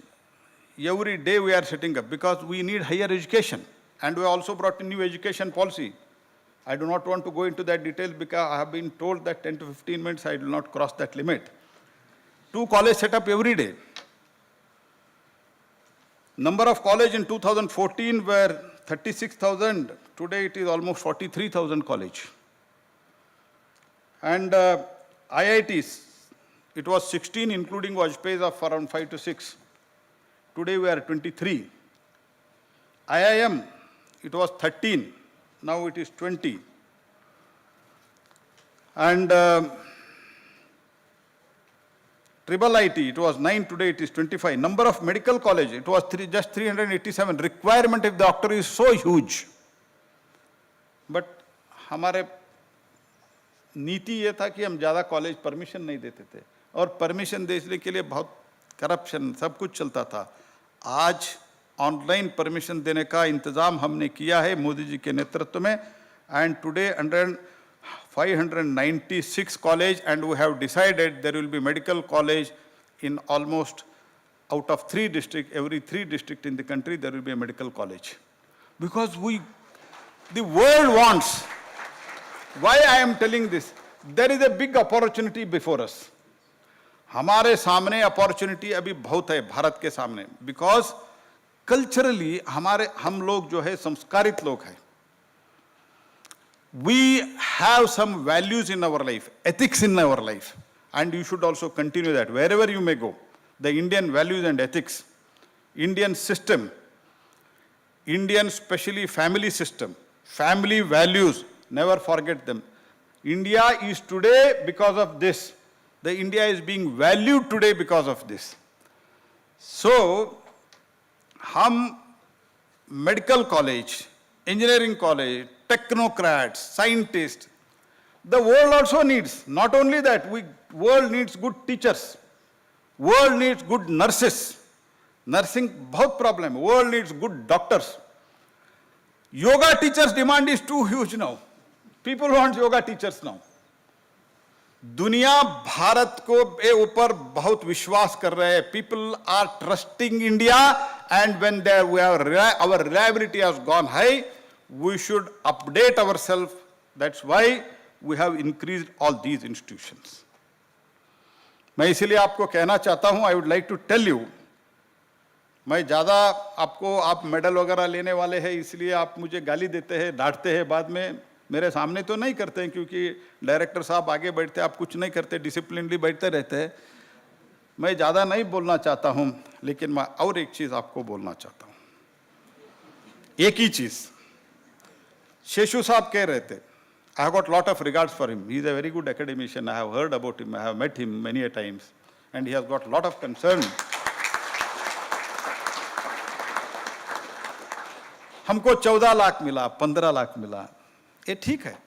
F: every day we are setting up because we need higher education, and we also brought in new education policy. I do not want to go into that details because I have been told that 10 to 15 minutes I will not cross that limit. 2 colleges set up every day. Number of colleges in 2014 were 36,000. Today it is almost 43,000 college. And IITs, it was 16 including Vajpayee's of around 5 to 6. Today we are 23. IIM, it was 13. Now it is 20. And Triple IT, it was 9, today it is 25. Number of medical college, it was just 387. Requirement of doctor is so huge. But हमारे नीति ये था कि हम ज़्यादा college permission नहीं देते थे, और परमिशन देने के लिए बहुत करप्शन सब कुछ चलता था. आज ऑनलाइन परमिशन देने का इंतज़ाम हमने किया है मोदी जी के नेतृत्व में, and today 596 college, and we have decided there will be medical college in almost out of 3 districts, every 3 districts in the country there will be a medical college. Because the world wants. Why I am telling this? There is a big opportunity before us. हमारे सामने opportunity अभी बहुत है भारत के सामने, because culturally हम लोग जो है संस्कारित लोग हैं. We have some values in our life, ethics in our life, and you should also continue that wherever you may go. The Indian values and ethics, Indian system, Indian specially family system, family values, never forget them. India is today because of this. The India is being valued today because of this. So, हम medical college, engineering college, technocrats, scientists, the world also needs. Not only that, world needs good teachers. World needs good nurses. Nursing बहुत problem. World needs good doctors. Yoga teachers demand is too huge now. People want yoga teachers now. दुनिया भारत को ए ऊपर बहुत विश्वास कर रहे हैं. People are trusting India, and when our reliability has gone high, we should update ourselves. That's why we have increased all these institutions. मैं इसीलिए आपको कहना चाहता हूं, I would like to tell you, मैं ज़्यादा आप मेडल वगैरह लेने वाले हैं इसलिए आप मुझे गाली देते हैं, डांटते हैं, बाद में मेरे सामने तो नहीं करते हैं क्योंकि डायरेक्टर साहब आगे बैठते, आप कुछ नहीं करते, डिसिप्लिनली बैठते रहते हैं. मैं ज़्यादा नहीं बोलना चाहता हूं, लेकिन मैं और एक चीज़ आपको बोलना चाहता हूं. एक ही चीज़ शेषु साहब कह रहे थे. I have got lot of regards for him. He is a very good academician. I have heard about him. I have met him many a times, and he has got lot of concern. हमको 14 लाख मिला, 15 लाख मिला, ये ठीक है.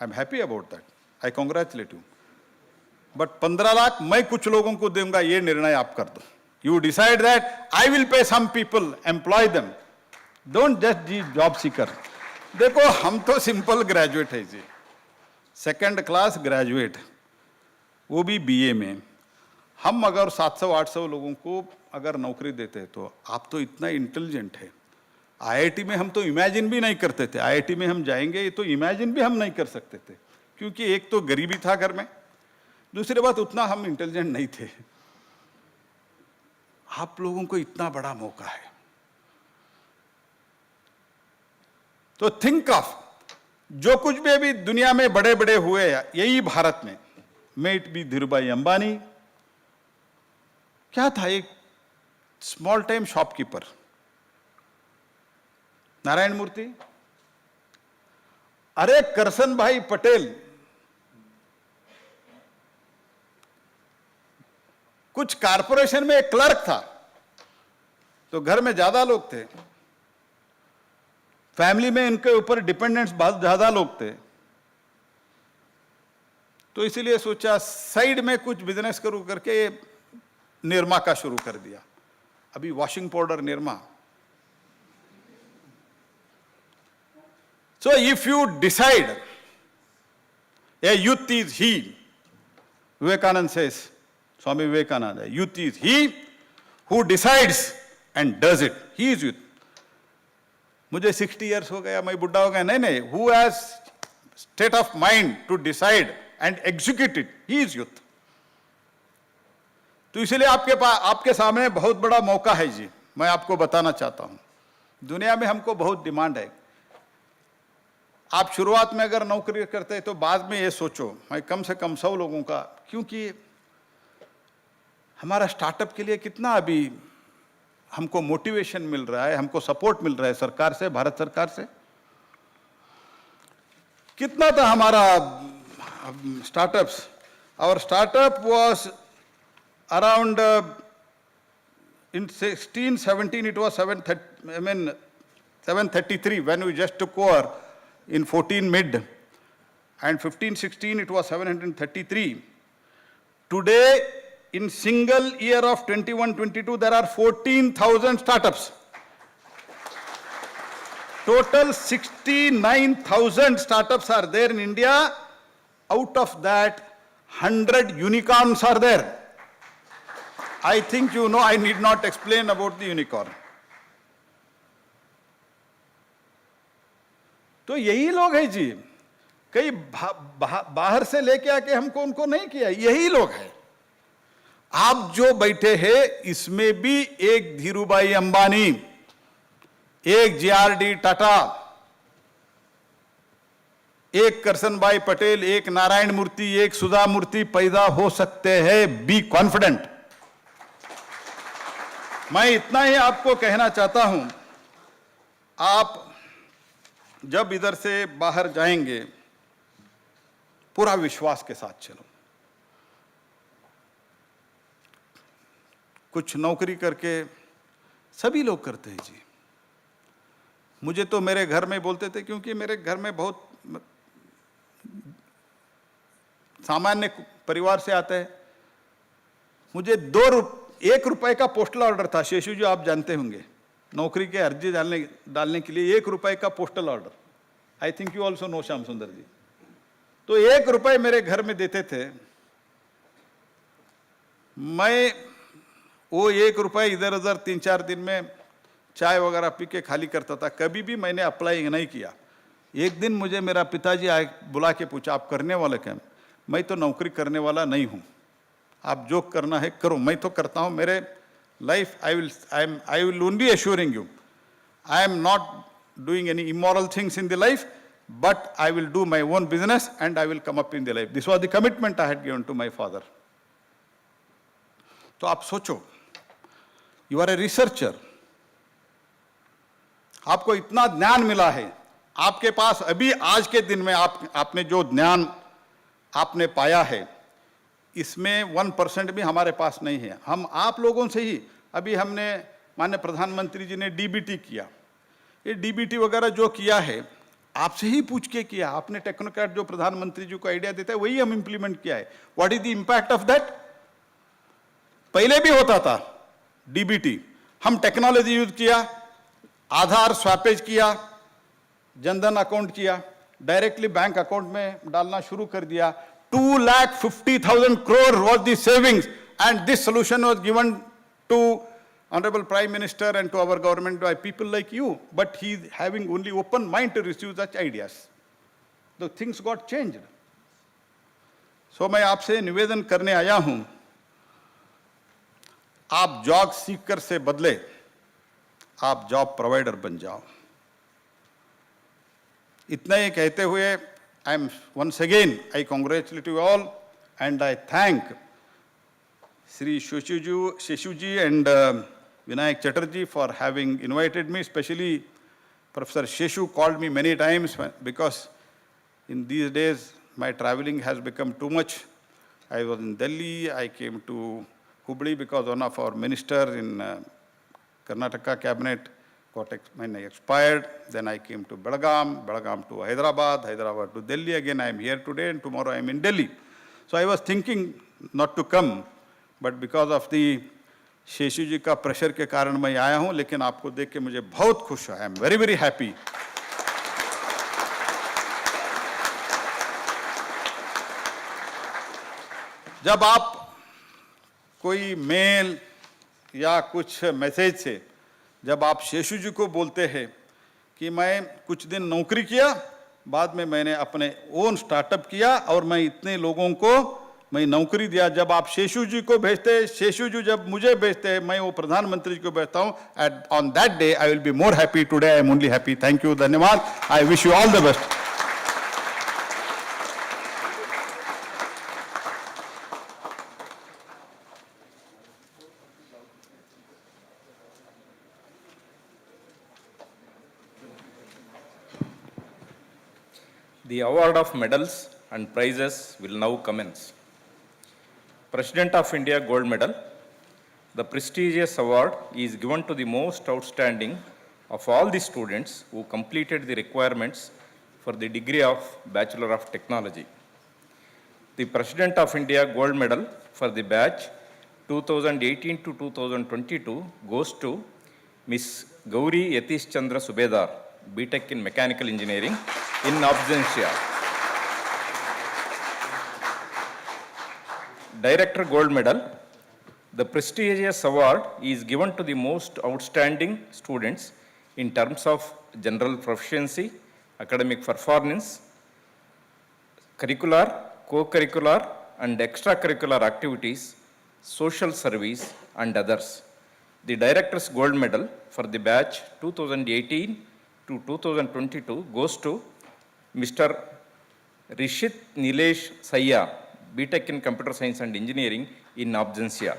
F: I am happy about that. I congratulate you. But 15 lakh मैं कुछ लोगों को दूंगा, ये निर्णय आप कर दो. You decide that I will pay some people, employ them, don't just जी जॉब सीकर. देखो हम तो सिंपल ग्रेजुएट है जी, सेकंड क्लास ग्रेजुएट, वो भी बीए में. हम अगर 700-800 लोगों को अगर नौकरी देते हैं तो आप तो इतना इंटेलिजेंट है. आईआईटी में हम तो इमेजिन भी नहीं करते थे, आईआईटी में हम जाएंगे ये तो इमेजिन भी हम नहीं कर सकते थे, क्योंकि एक तो गरीबी था घर में, दूसरी बात उतना हम इंटेलिजेंट नहीं थे. आप लोगों को इतना बड़ा मौका है, तो थिंक ऑफ, जो कुछ भी अभी दुनिया में बड़े बड़े हुए यही भारत में, may it be Dhirubhai Ambani, क्या था एक स्मॉल टाइम शॉपकीपर, नारायण मूर्ति, अरे करसन भाई पटेल, कुछ कारपोरेशन में एक क्लर्क था, तो घर में ज्यादा लोग थे, फैमिली में इनके ऊपर डिपेंडेंट्स बहुत ज्यादा लोग थे, तो इसीलिए सोचा साइड में कुछ बिजनेस करूं करके निरमा का शुरू कर दिया. अभी washing powder Nirma. So if you decide, a youth is he, Vivekananda says, Swami Vivekananda, youth is he who decides and does it. He is youth. मुझे 60 years हो गया, मैं बुढ़ा हो गया, नहीं नहीं, who has state of mind to decide and execute it, he is youth. तो इसलिए आपके सामने बहुत बड़ा मौका है जी. मैं आपको बताना चाहता हूं, दुनिया में हमको बहुत डिमांड है. आप शुरुआत में अगर नौकरी करते हैं तो बाद में ये सोचो मैं कम से कम 100 लोगों का, क्योंकि हमारा स्टार्टअप के लिए कितना अभी हमको मोटिवेशन मिल रहा है, हमको सपोर्ट मिल रहा है सरकार से, भारत सरकार से. कितना था हमारा startups? Our startup was around in 16-17 it was 733 when we just took over. In 14 mid and 15-16 it was 733. Today in single year of 21-22 there are 14,000 startups. Total 69,000 startups are there in India. Out of that 100 unicorns are there. I think you know, I need not explain about the unicorn. तो यही लोग हैं जी, कई बाहर से लेके आके हमको उनको नहीं किया, यही लोग हैं. आप जो बैठे हैं इसमें भी एक धीरूभाई अंबानी, एक जीआरडी टाटा, एक करसन भाई पटेल, एक नारायण मूर्ति, एक सुधा मूर्ति पैदा हो सकते हैं. Be confident. मैं इतना ही आपको कहना चाहता हूं, आप जब इधर से बाहर जाएंगे पूरा विश्वास के साथ चलो. कुछ नौकरी करके सभी लोग करते हैं जी. मुझे तो मेरे घर में बोलते थे, क्योंकि मेरे घर में बहुत सामान्य परिवार से आते हैं. मुझे 1 रुपए का पोस्टल ऑर्डर था, शेषु जी आप जानते होंगे, नौकरी के अर्जी डालने के लिए 1 रुपए का postal order. I think you also know Shyam Sundar ji. तो 1 रुपए मेरे घर में देते थे. मैं वो 1 रुपए इधर उधर 3-4 दिन में चाय वगैरह पी के खाली करता था. कभी भी मैंने अप्लाई नहीं किया. एक दिन मुझे मेरा पिताजी आए, बुला के पूछा आप करने वाले क्या? मैं तो नौकरी करने वाला नहीं हूं, आप जो करना है करो, मैं तो करता हूं. मेरे life I will only assuring you, I am not doing any immoral things in the life, but I will do my own business and I will come up in the life. This was the commitment I had given to my father. तो आप सोचो, you are a researcher, आपको इतना ज्ञान मिला है, आपके पास अभी आज के दिन में आपने जो ज्ञान आपने पाया है, इसमें 1% भी हमारे पास नहीं है. हम आप लोगों से ही, अभी हमने माननीय प्रधानमंत्री जी ने डीबीटी किया, ये डीबीटी वगैरह जो किया है आपसे ही पूछ के किया, आपने टेक्नोक्रेट जो प्रधानमंत्री जी को आइडिया देता है वही हम इंप्लीमेंट किया है। What is the impact of that? पहले भी होता था डीबीटी, हम टेक्नोलॉजी यूज किया, आधार स्वैपेज किया, जनधन अकाउंट किया, डायरेक्टली बैंक अकाउंट में डालना शुरू कर दिया। 2,50,000 crore was the savings, and this solution was given to Honorable Prime Minister and to our government by people like you, but he is having only open mind to receive such ideas. The things got changed. So मैं आपसे निवेदन करने आया हूं, आप job seeker से बदले आप जॉब प्रोवाइडर बन जाओ। इतना ही कहते हुए I am once again, I congratulate you all and I thank Sri Sheshuji and Vinayak Chatterjee for having invited me, especially Professor Sheshu called me many times because in these days my traveling has become too much. I was in Delhi, I came to Hubli because one of our ministers in Karnataka cabinet got expired. Then I came to Belgaum to Hyderabad to Delhi. Again, I am here today and tomorrow I am in Delhi. So I was thinking not to come, but because of the शेषू जी का pressure के कारण मैं आया हूं, लेकिन आपको देख के मुझे बहुत खुश है। I am very very happy. जब आप कोई मेल या कुछ मैसेज से जब आप शेषू जी को बोलते हैं कि मैं कुछ दिन नौकरी किया, बाद में मैंने अपने ओन स्टार्टअप किया और मैं इतने लोगों को मैं नौकरी दिया, जब आप शेषू जी को भेजते, शेषू जी जब मुझे भेजते, मैं वो प्रधानमंत्री जी को भेजता हूं, at on that day I will be more happy. Today I am only happy. Thank you, धन्यवाद। I wish you all the best.
G: The award of medals and prizes will now commence. President of India Gold Medal. The prestigious award is given to the most outstanding of all the students who completed the requirements for the degree of Bachelor of Technology. The President of India Gold Medal for the batch 2018 to 2022 goes to Ms. Gauri Yatish Chandra Subedar, BTech in Mechanical Engineering, in absentia. Director Gold Medal. The prestigious award is given to the most outstanding students in terms of general proficiency, academic performance, curricular, co-curricular and extracurricular activities, social service and others. The Director's Gold Medal for the batch 2018 to 2022 goes to Mr. Rishit Nilesh Sayya, BTech in Computer Science and Engineering, in absentia.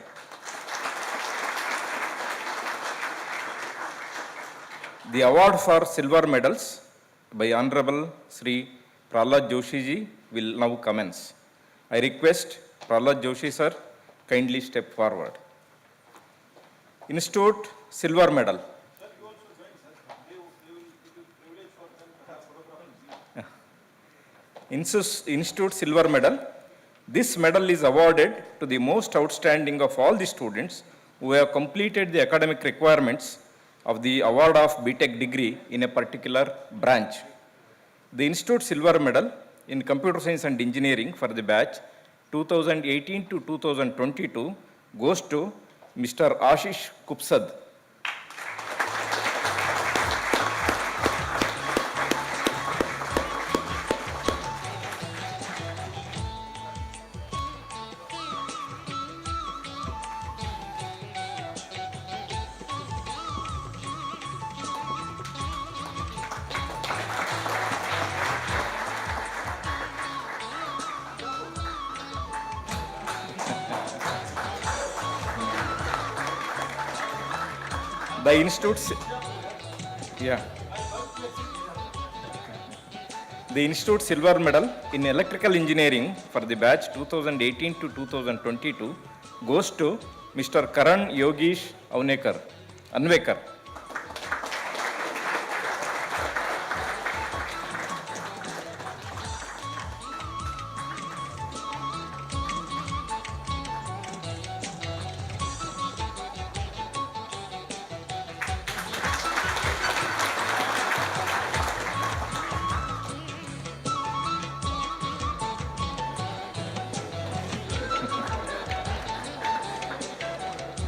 G: The award for silver medals by Honorable Sri Prahlad Joshi ji will now commence. I request Prahlad Joshi sir kindly step forward. Institute silver medal. Institute silver medal. This medal is awarded to the most outstanding of all the students who have completed the academic requirements of the award of BTech degree in a particular branch. The Institute silver medal in Computer Science and Engineering for the batch 2018 to 2022 goes to Mr. Ashish Kupsad. The Institute silver medal in electrical engineering for the batch 2018 to 2022 goes to Mr. Karan Yogesh Anvekar.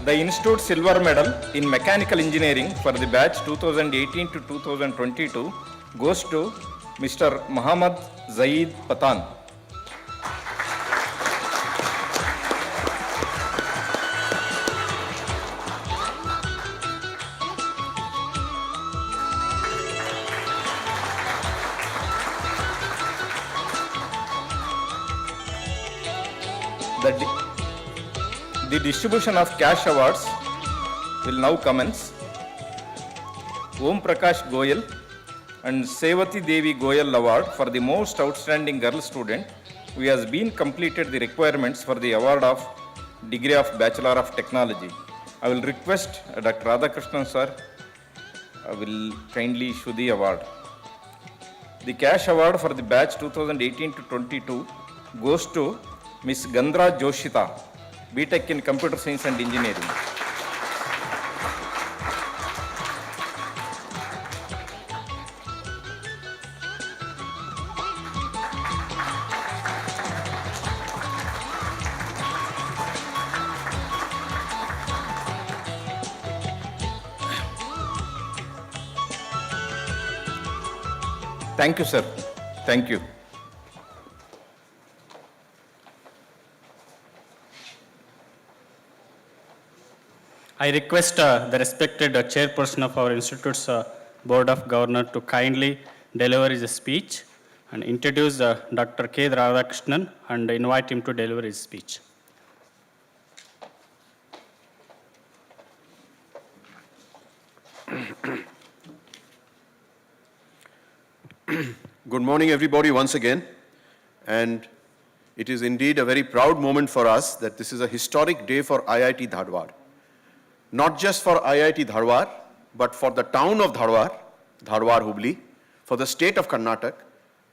G: The Institute Silver Medal in Mechanical Engineering for the batch 2018 to 2022 goes to Mr. Muhammad Zaid Patan. The distribution of cash awards will now commence. Om Prakash Goyal and Sevati Devi Goyal Award for the most outstanding girl student who has been completed the requirements for the award of degree of Bachelor of Technology. I will request Dr. Radhakrishnan sir will kindly issue the award. The cash award for the batch 2018 to 22 goes to Ms. Gandra Joshita, B.Tech in Computer Science and Engineering. Thank you, sir. Thank you.
A: I request the respected chairperson of our institute's Board of Governors to kindly deliver his speech and introduce Dr. K. Radhakrishnan and invite him to deliver his speech.
D: Good morning, everybody, once again. And it is indeed a very proud moment for us that this is a historic day for IIT Dharwad. Not just for IIT Dharwad, but for the town of Dharwad, Dharwad Hubli, for the state of Karnataka,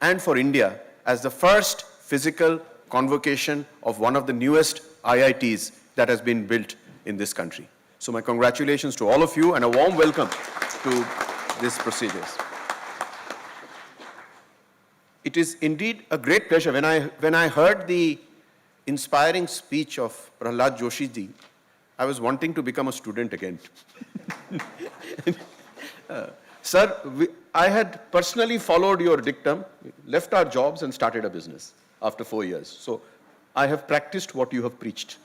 D: and for India as the first physical convocation of one of the newest IITs that has been built in this country. So my congratulations to all of you and a warm welcome to these procedures. It is indeed a great pleasure. When I heard the inspiring speech of Prahlad Joshi ji, I was wanting to become a student again. Sir, I had personally followed your dictum, left our jobs and started a business after 4 years. So I have practiced what you have preached.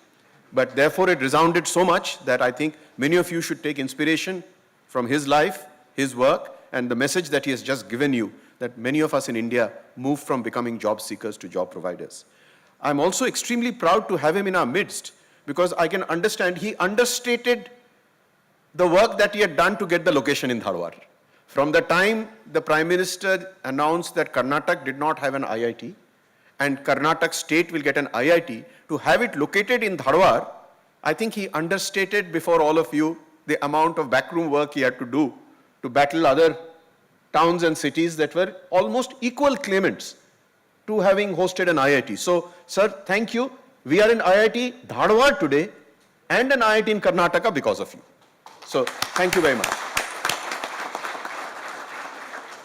D: But therefore it resounded so much that I think many of you should take inspiration from his life, his work, and the message that he has just given you, that many of us in India move from becoming job seekers to job providers. I'm also extremely proud to have him in our midst because I can understand he understated the work that he had done to get the location in Dharwad. From the time the Prime Minister announced that Karnataka did not have an IIT and Karnataka state will get an IIT, to have it located in Dharwad, I think he understated before all of you the amount of backroom work he had to do to battle other towns and cities that were almost equal claimants to having hosted an IIT. So, sir, thank you. We are in IIT Dharwad today and an IIT in Karnataka because of you. So, thank you very much.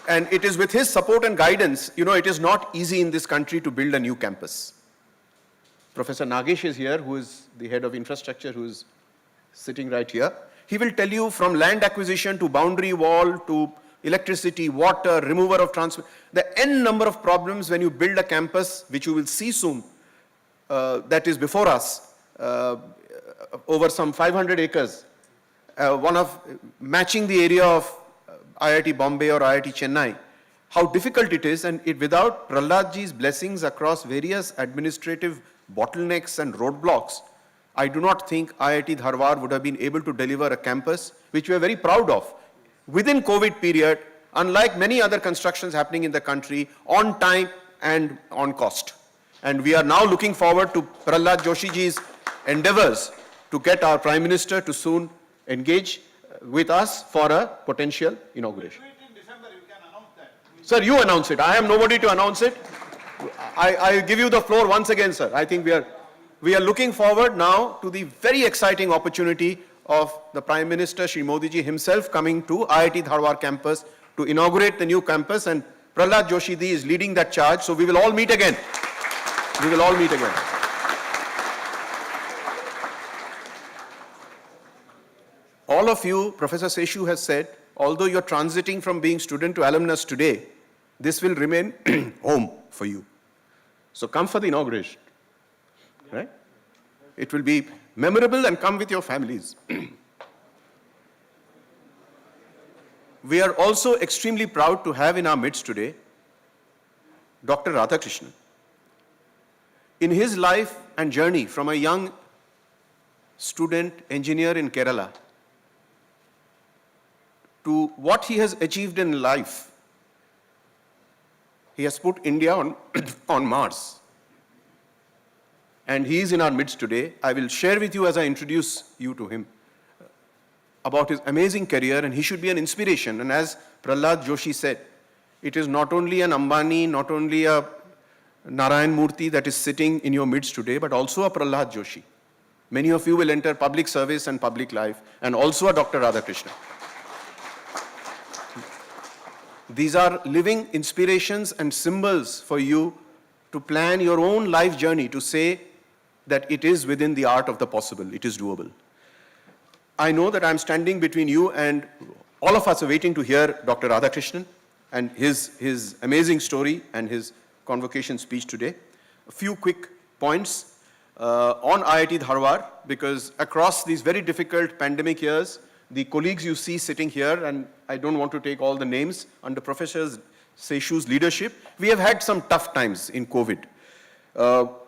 D: And it is with his support and guidance, you know, it is not easy in this country to build a new campus. Professor Nagesh is here, who is the head of infrastructure, who is sitting right here. He will tell you from land acquisition to boundary wall to electricity, water, remover of transport, the n number of problems when you build a campus, which you will see soon, that is before us, over some 500 acres, one of matching the area of IIT Bombay or IIT Chennai, how difficult it is, and without Prahladji's blessings across various administrative bottlenecks and roadblocks, I do not think IIT Dharwad would have been able to deliver a campus which we are very proud of. Within COVID period, unlike many other constructions happening in the country, on time and on cost. And we are now looking forward to Prahlad Joshi ji's endeavors to get our Prime Minister to soon engage with us for a potential inauguration.
F: In December, you can announce that.
D: Sir, you announce it. I am nobody to announce it. I give you the floor once again, sir. I think we are looking forward now to the very exciting opportunity of the Prime Minister, Shri Modi ji himself coming to IIT Dharwad campus to inaugurate the new campus, and Prahlad Joshi ji is leading that charge. So we will all meet again. We will all meet again. all of you, Professor Seshu has said, although you're transiting from being student to alumnus today, this will remain home for you. So come for the inauguration, right? It will be memorable, and come with your families. We are also extremely proud to have in our midst today Dr. Radhakrishnan. In his life and journey from a young student engineer in Kerala to what he has achieved in life, he has put India on Mars. And he is in our midst today. I will share with you as I introduce you to him about his amazing career, and he should be an inspiration. And as Prahlad Joshi said, it is not only an Ambani, not only a Narayan Murthy that is sitting in your midst today, but also a Prahlad Joshi. Many of you will enter public service and public life, and also a Dr. Radhakrishnan. These are living inspirations and symbols for you to plan your own life journey, to say that it is within the art of the possible, it is doable. I know that I'm standing between you, and all of us are waiting to hear Dr. Radhakrishnan and his amazing story and his convocation speech today. A few quick points on IIT Dharwad, because across these very difficult pandemic years, the colleagues you see sitting here, and I don't want to take all the names, under Professor Seshu's leadership, we have had some tough times in COVID.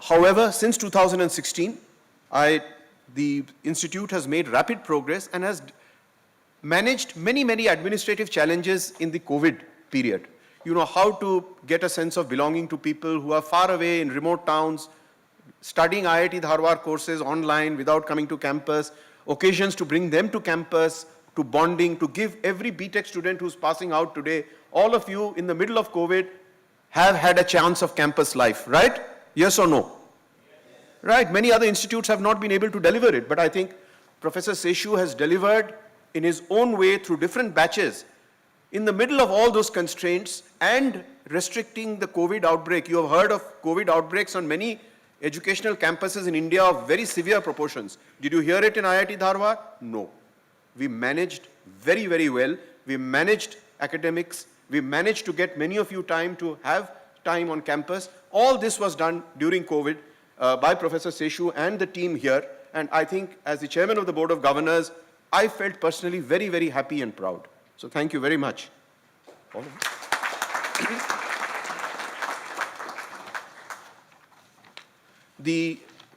D: However, since 2016, the institute has made rapid progress and has managed many administrative challenges in the COVID period. You know, how to get a sense of belonging to people who are far away in remote towns, studying IIT Dharwad courses online without coming to campus, occasions to bring them to campus, to bonding, to give every BTech student who's passing out today, all of you in the middle of COVID have had a chance of campus life, right? Yes or no? Right, many other institutes have not been able to deliver it, but I think Professor Seshu has delivered in his own way through different batches in the middle of all those constraints and restricting the COVID outbreak. You have heard of COVID outbreaks on many educational campuses in India of very severe proportions. Did you hear it in IIT Dharwad? No. We managed very well. We managed academics. We managed to get many of you time to have time on campus. All this was done during COVID by Professor Seshu and the team here. And I think as the chairman of the Board of Governors, I felt personally very happy and proud. So thank you very much. All of you.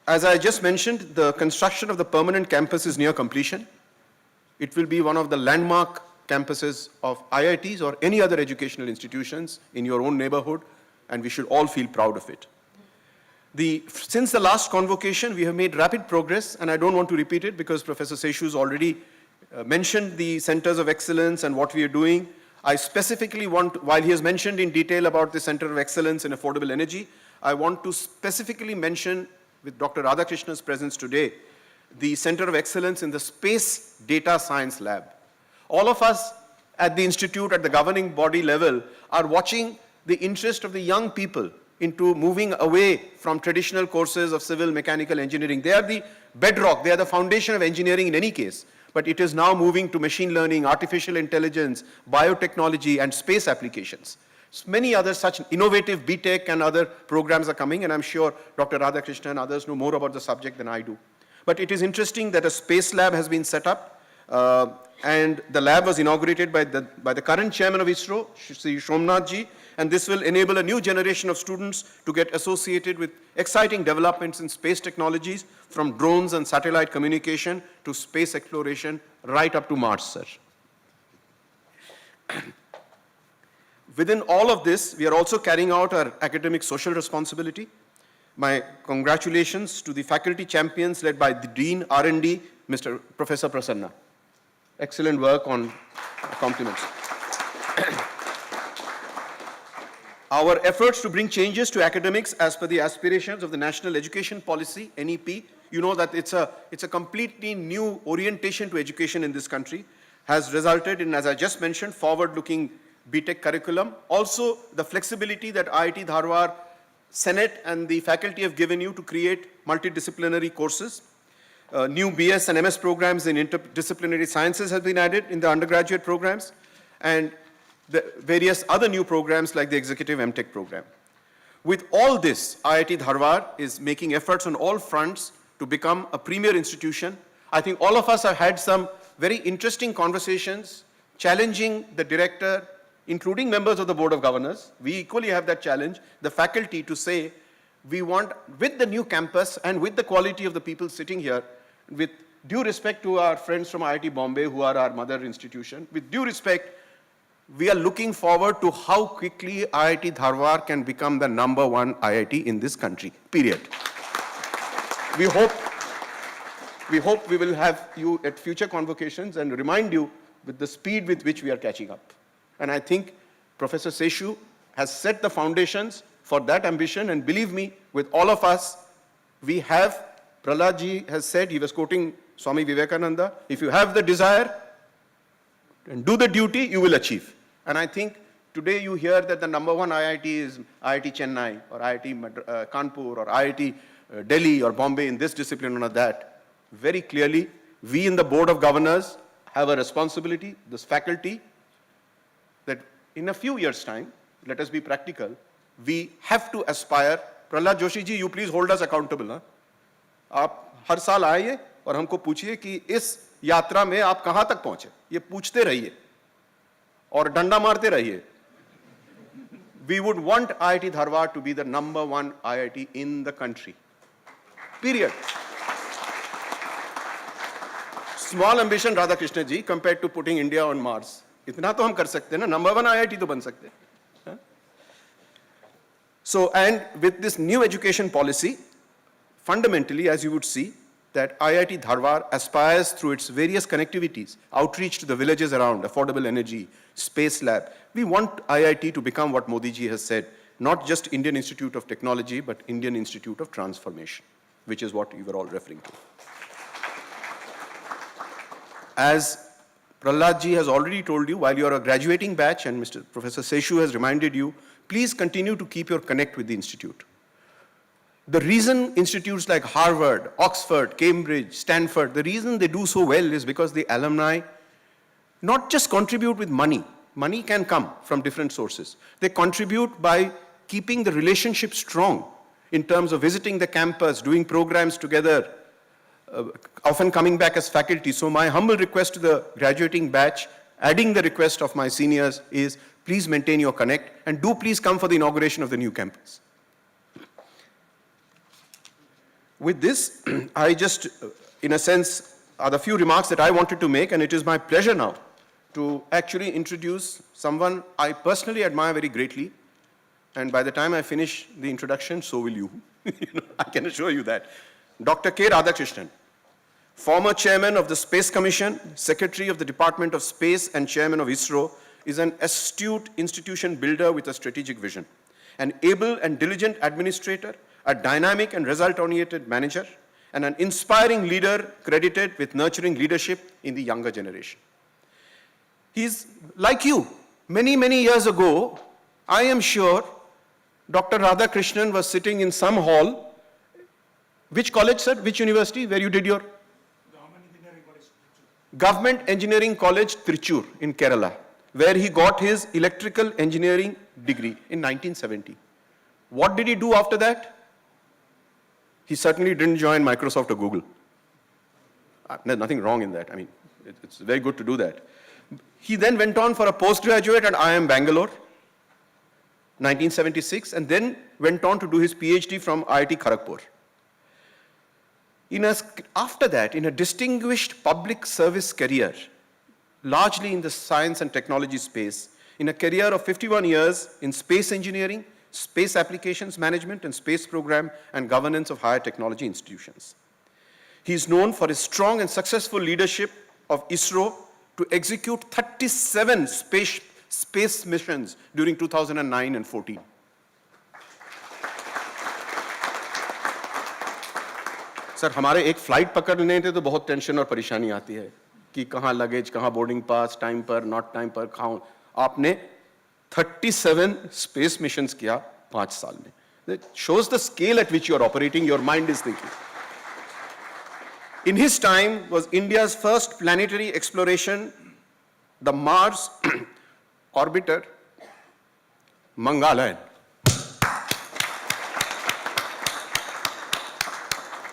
D: As I just mentioned, the construction of the permanent campus is near completion. It will be one of the landmark campuses of IITs or any other educational institutions in your own neighborhood, and we should all feel proud of it. Since the last convocation, we have made rapid progress, and I don't want to repeat it because Professor Seshu has already mentioned the centers of excellence and what we are doing. I specifically want, while he has mentioned in detail about the Center of Excellence in Affordable Energy, I want to specifically mention, with Dr. Radhakrishnan's presence today, the Center of Excellence in the Space Data Science Lab. All of us at the institute, at the governing body level, are watching the interest of the young people into moving away from traditional courses of civil, mechanical engineering. They are the bedrock, they are the foundation of engineering in any case. But it is now moving to machine learning, artificial intelligence, biotechnology, and space applications. Many other such innovative BTech and other programs are coming, and I'm sure Dr. Radhakrishnan and others know more about the subject than I do. But it is interesting that a space lab has been set up, and the lab was inaugurated by the current chairman of ISRO, Shri Somnathji, and this will enable a new generation of students to get associated with exciting developments in space technologies, from drones and satellite communication to space exploration, right up to Mars, sir. Within all of this, we are also carrying out our academic social responsibility. My congratulations to the faculty champions led by the Dean R&D, Mr. Professor Prasanna. Excellent work on compliments. Our efforts to bring changes to academics as per the aspirations of the National Education Policy, NEP, you know that it's a completely new orientation to education in this country, has resulted in, as I just mentioned, forward-looking BTech curriculum. Also, the flexibility that IIT Dharwad Senate and the faculty have given you to create multidisciplinary courses. New BS and MS programs in interdisciplinary sciences have been added in the undergraduate programs, and the various other new programs like the executive MTech program. With all this, IIT Dharwad is making efforts on all fronts to become a premier institution. I think all of us have had some very interesting conversations, challenging the director, including members of the Board of Governors. We equally have that challenge, the faculty, to say, we want, with the new campus and with the quality of the people sitting here, with due respect to our friends from IIT Bombay, who are our mother institution, with due respect, we are looking forward to how quickly IIT Dharwad can become the #1 IIT in this country, period. We hope we will have you at future convocations and remind you with the speed with which we are catching up. And I think Professor Seshu has set the foundations for that ambition, and believe me, with all of us, we have, Prahlad ji has said, he was quoting Swami Vivekananda, if you have the desire and do the duty, you will achieve. And I think today you hear that the #1 IIT is IIT Chennai or IIT Kanpur or IIT Delhi or Bombay in this discipline or that. Very clearly, we in the Board of Governors have a responsibility, this faculty, that in a few years' time, let us be practical, we have to aspire. Prahlad Joshi ji, you please hold us accountable. Huh? आप हर साल आइए और हमको पूछिए कि इस यात्रा में आप कहां तक पहुंचे, ये पूछते रहिए और डंडा मारते रहिए. We would want IIT Dharwad to be the #1 IIT in the country. Period. Small ambition, Radhakrishna ji, compared to putting India on Mars. इतना तो हम कर सकते हैं ना, #1 IIT तो बन सकते हैं. So, and with this new education policy, fundamentally, as you would see, that IIT Dharwad aspires through its various connectivities, outreach to the villages around, affordable energy, space lab. We want IIT to become what Modi ji has said, not just Indian Institute of Technology, but Indian Institute of Transformation, which is what you were all referring to. As Prahlad ji has already told you, while you are a graduating batch, and Mr. Professor Seshu has reminded you, please continue to keep your connect with the institute. The reason institutes like Harvard, Oxford, Cambridge, Stanford, the reason they do so well is because the alumni not just contribute with money. Money can come from different sources. They contribute by keeping the relationship strong in terms of visiting the campus, doing programs together, often coming back as faculty. So my humble request to the graduating batch, adding the request of my seniors, is please maintain your connect and do please come for the inauguration of the new campus. With this, I just, in a sense, are the few remarks that I wanted to make, and it is my pleasure now to actually introduce someone I personally admire very greatly, and by the time I finish the introduction, so will you. I can assure you that. Dr. K. Radhakrishnan, former chairman of the Space Commission, secretary of the Department of Space, and chairman of ISRO, is an astute institution builder with a strategic vision, an able and diligent administrator, a dynamic and result-oriented manager, and an inspiring leader credited with nurturing leadership in the younger generation. He's like you. Many, many years ago, I am sure Dr. Radhakrishnan was sitting in some hall. Which college, sir? Which university? Where you did your? Government Engineering College, Trichur in Kerala, where he got his electrical engineering degree in 1970. What did he do after that? He certainly didn't join Microsoft or Google. There's nothing wrong in that. I mean, it's very good to do that. He then went on for a postgraduate at IIM Bangalore, 1976, and then went on to do his PhD from IIT Kharagpur. After that, in a distinguished public service career, largely in the science and technology space, in a career of 51 years in space engineering, space applications management, and space program and governance of higher technology institutions. He is known for his strong and successful leadership of ISRO to execute 37 space missions during 2009 and 14. Sir हमारे एक flight पकड़ने थे तो बहुत tension और परेशानी आती है कि कहाँ लगेज, कहाँ बोर्डिंग पास, टाइम पर, नॉट टाइम पर, कहाँ. आपने 37 space missions किया 5 साल में. That shows the scale at which you are operating, your mind is thinking. In his time was India's first planetary exploration, the Mars orbiter, Mangalan.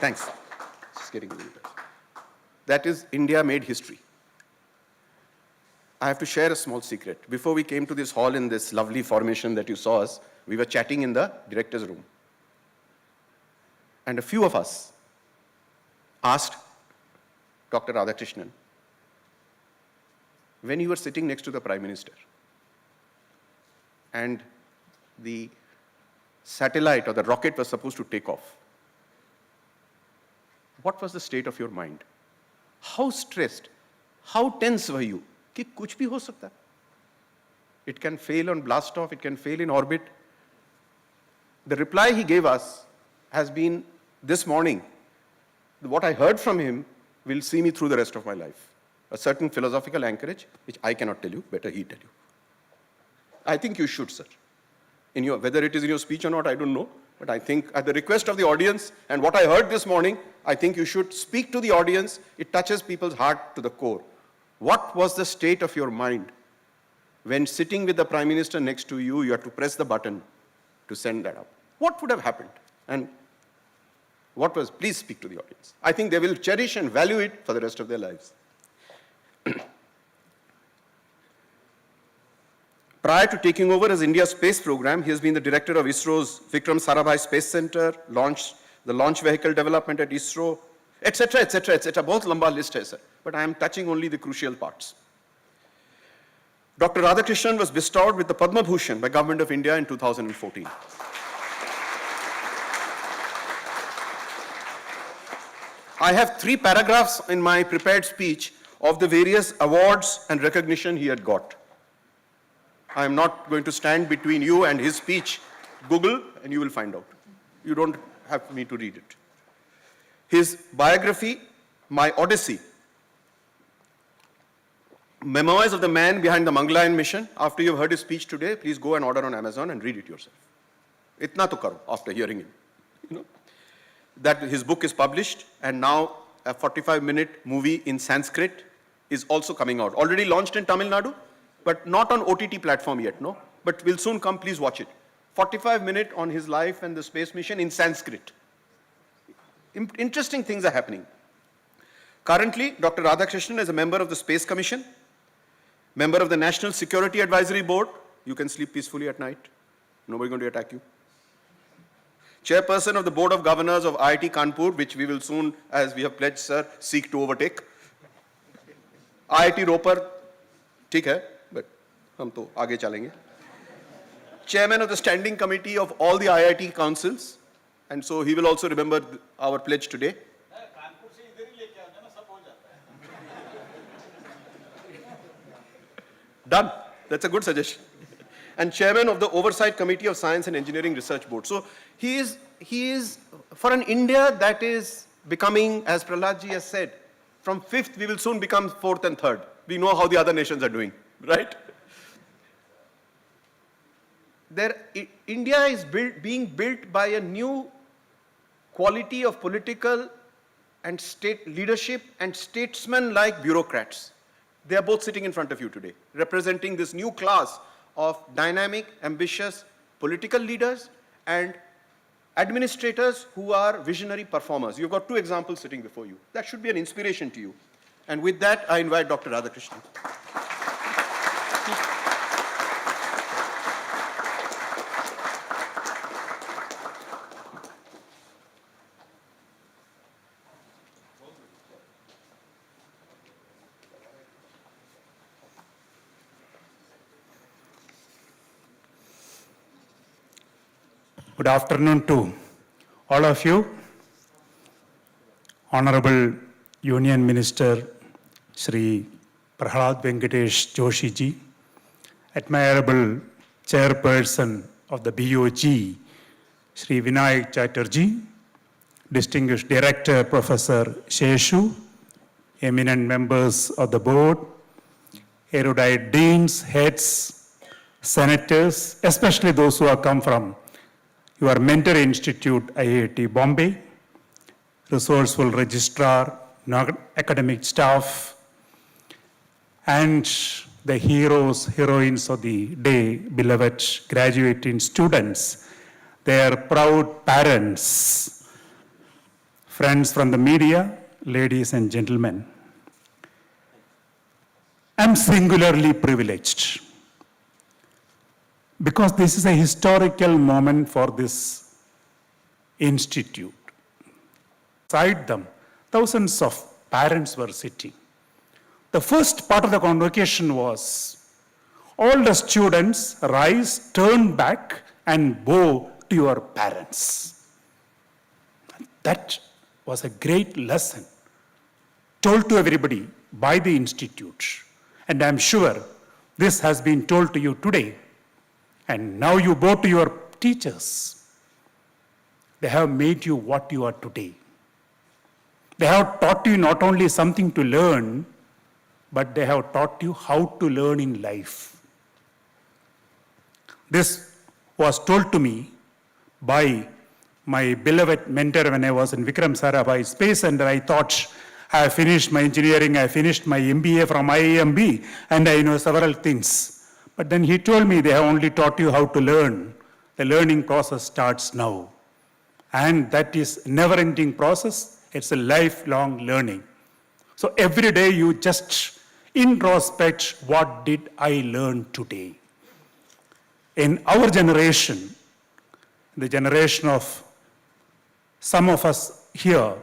D: Thanks. Just getting a little bit. That is, India made history. I have to share a small secret. Before we came to this hall in this lovely formation that you saw us, we were chatting in the director's room. And a few of us asked Dr. Radhakrishnan, when you were sitting next to the Prime Minister and the satellite or the rocket was supposed to take off, what was the state of your mind? How stressed, how tense were you? कि कुछ भी हो सकता है. It can fail on blast off, it can fail in orbit. The reply he gave us has been this morning. What I heard from him will see me through the rest of my life. A certain philosophical anchorage, which I cannot tell you, better he tell you. I think you should, sir. Whether it is in your speech or not, I don't know. But I think at the request of the audience and what I heard this morning, I think you should speak to the audience. It touches people's heart to the core. What was the state of your mind when sitting with the Prime Minister next to you, you had to press the button to send that up? What would have happened? And please speak to the audience. I think they will cherish and value it for the rest of their lives. Prior to taking over as India's space program, he has been the director of ISRO's Vikram Sarabhai Space Center, the launch vehicle development at ISRO, etc., etc., etc. Bahut lamba list hai, sir. But I am touching only the crucial parts. Dr. Radhakrishnan was bestowed with the Padma Bhushan by Government of India in 2014. I have 3 paragraphs in my prepared speech of the various awards and recognition he had got. I am not going to stand between you and his speech. Google and you will find out. You don't have me to read it. His biography, My Odyssey, Memoirs of the Man Behind the Mangalyaan Mission. After you've heard his speech today, please go and order on Amazon and read it yourself. Itna to karo after hearing him. That his book is published, and now a 45-minute movie in Sanskrit is also coming out. Already launched in Tamil Nadu, but not on OTT platform yet, no? But will soon come, please watch it. 45-minute on his life and the space mission in Sanskrit. Interesting things are happening. Currently, Dr. Radhakrishnan is a member of the Space Commission, member of the National Security Advisory Board. You can sleep peacefully at night. Nobody's going to attack you. Chairperson of the Board of Governors of IIT Kanpur, which we will soon, as we have pledged, sir, seek to overtake. IIT Ropar, ठीक है, but हम तो आगे चलेंगे. Chairman of the Standing Committee of all the IIT councils, and so he will also remember our pledge today. Done. That's a good suggestion. And chairman of the Oversight Committee of Science and Engineering Research Board. So he is for an India that is becoming, as Praladji has said, from 5th we will soon become 4th and 3rd. We know how the other nations are doing, right? India is being built by a new quality of political and state leadership and statesmen-like bureaucrats. They are both sitting in front of you today, representing this new class of dynamic, ambitious political leaders and administrators who are visionary performers. You've got 2 examples sitting before you. That should be an inspiration to you. And with that, I invite Dr. Radhakrishnan.
H: Good afternoon to all of you. Honorable Union Minister Shri Prahlad Venkatesh Joshi ji, admirable Chairperson of the BOG Shri Vinayak Chatterjee, distinguished Director Professor Sheshu, eminent members of the board, erudite deans, heads, senators, especially those who have come from your mentor institute, IIT Bombay, resourceful registrar, non-academic staff, and the heroes, heroines of the day, beloved graduating students, their proud parents, friends from the media, ladies and gentlemen. I'm singularly privileged because this is a historical moment for this institute. Beside them, thousands of parents were sitting. The first part of the convocation was, all the students rise, turn back, and bow to your parents. That was a great lesson told to everybody by the institute. And I'm sure this has been told to you today. And now you bow to your teachers. They have made you what you are today. They have taught you not only something to learn, but they have taught you how to learn in life. This was told to me by my beloved mentor when I was in Vikram Sarabhai Space Center. I thought I have finished my engineering, I finished my MBA from IIMB, and I know several things. But then he told me they have only taught you how to learn. The learning process starts now. And that is a never-ending process. It's a lifelong learning. So every day you just introspect, what did I learn today? In our generation, the generation of some of us here,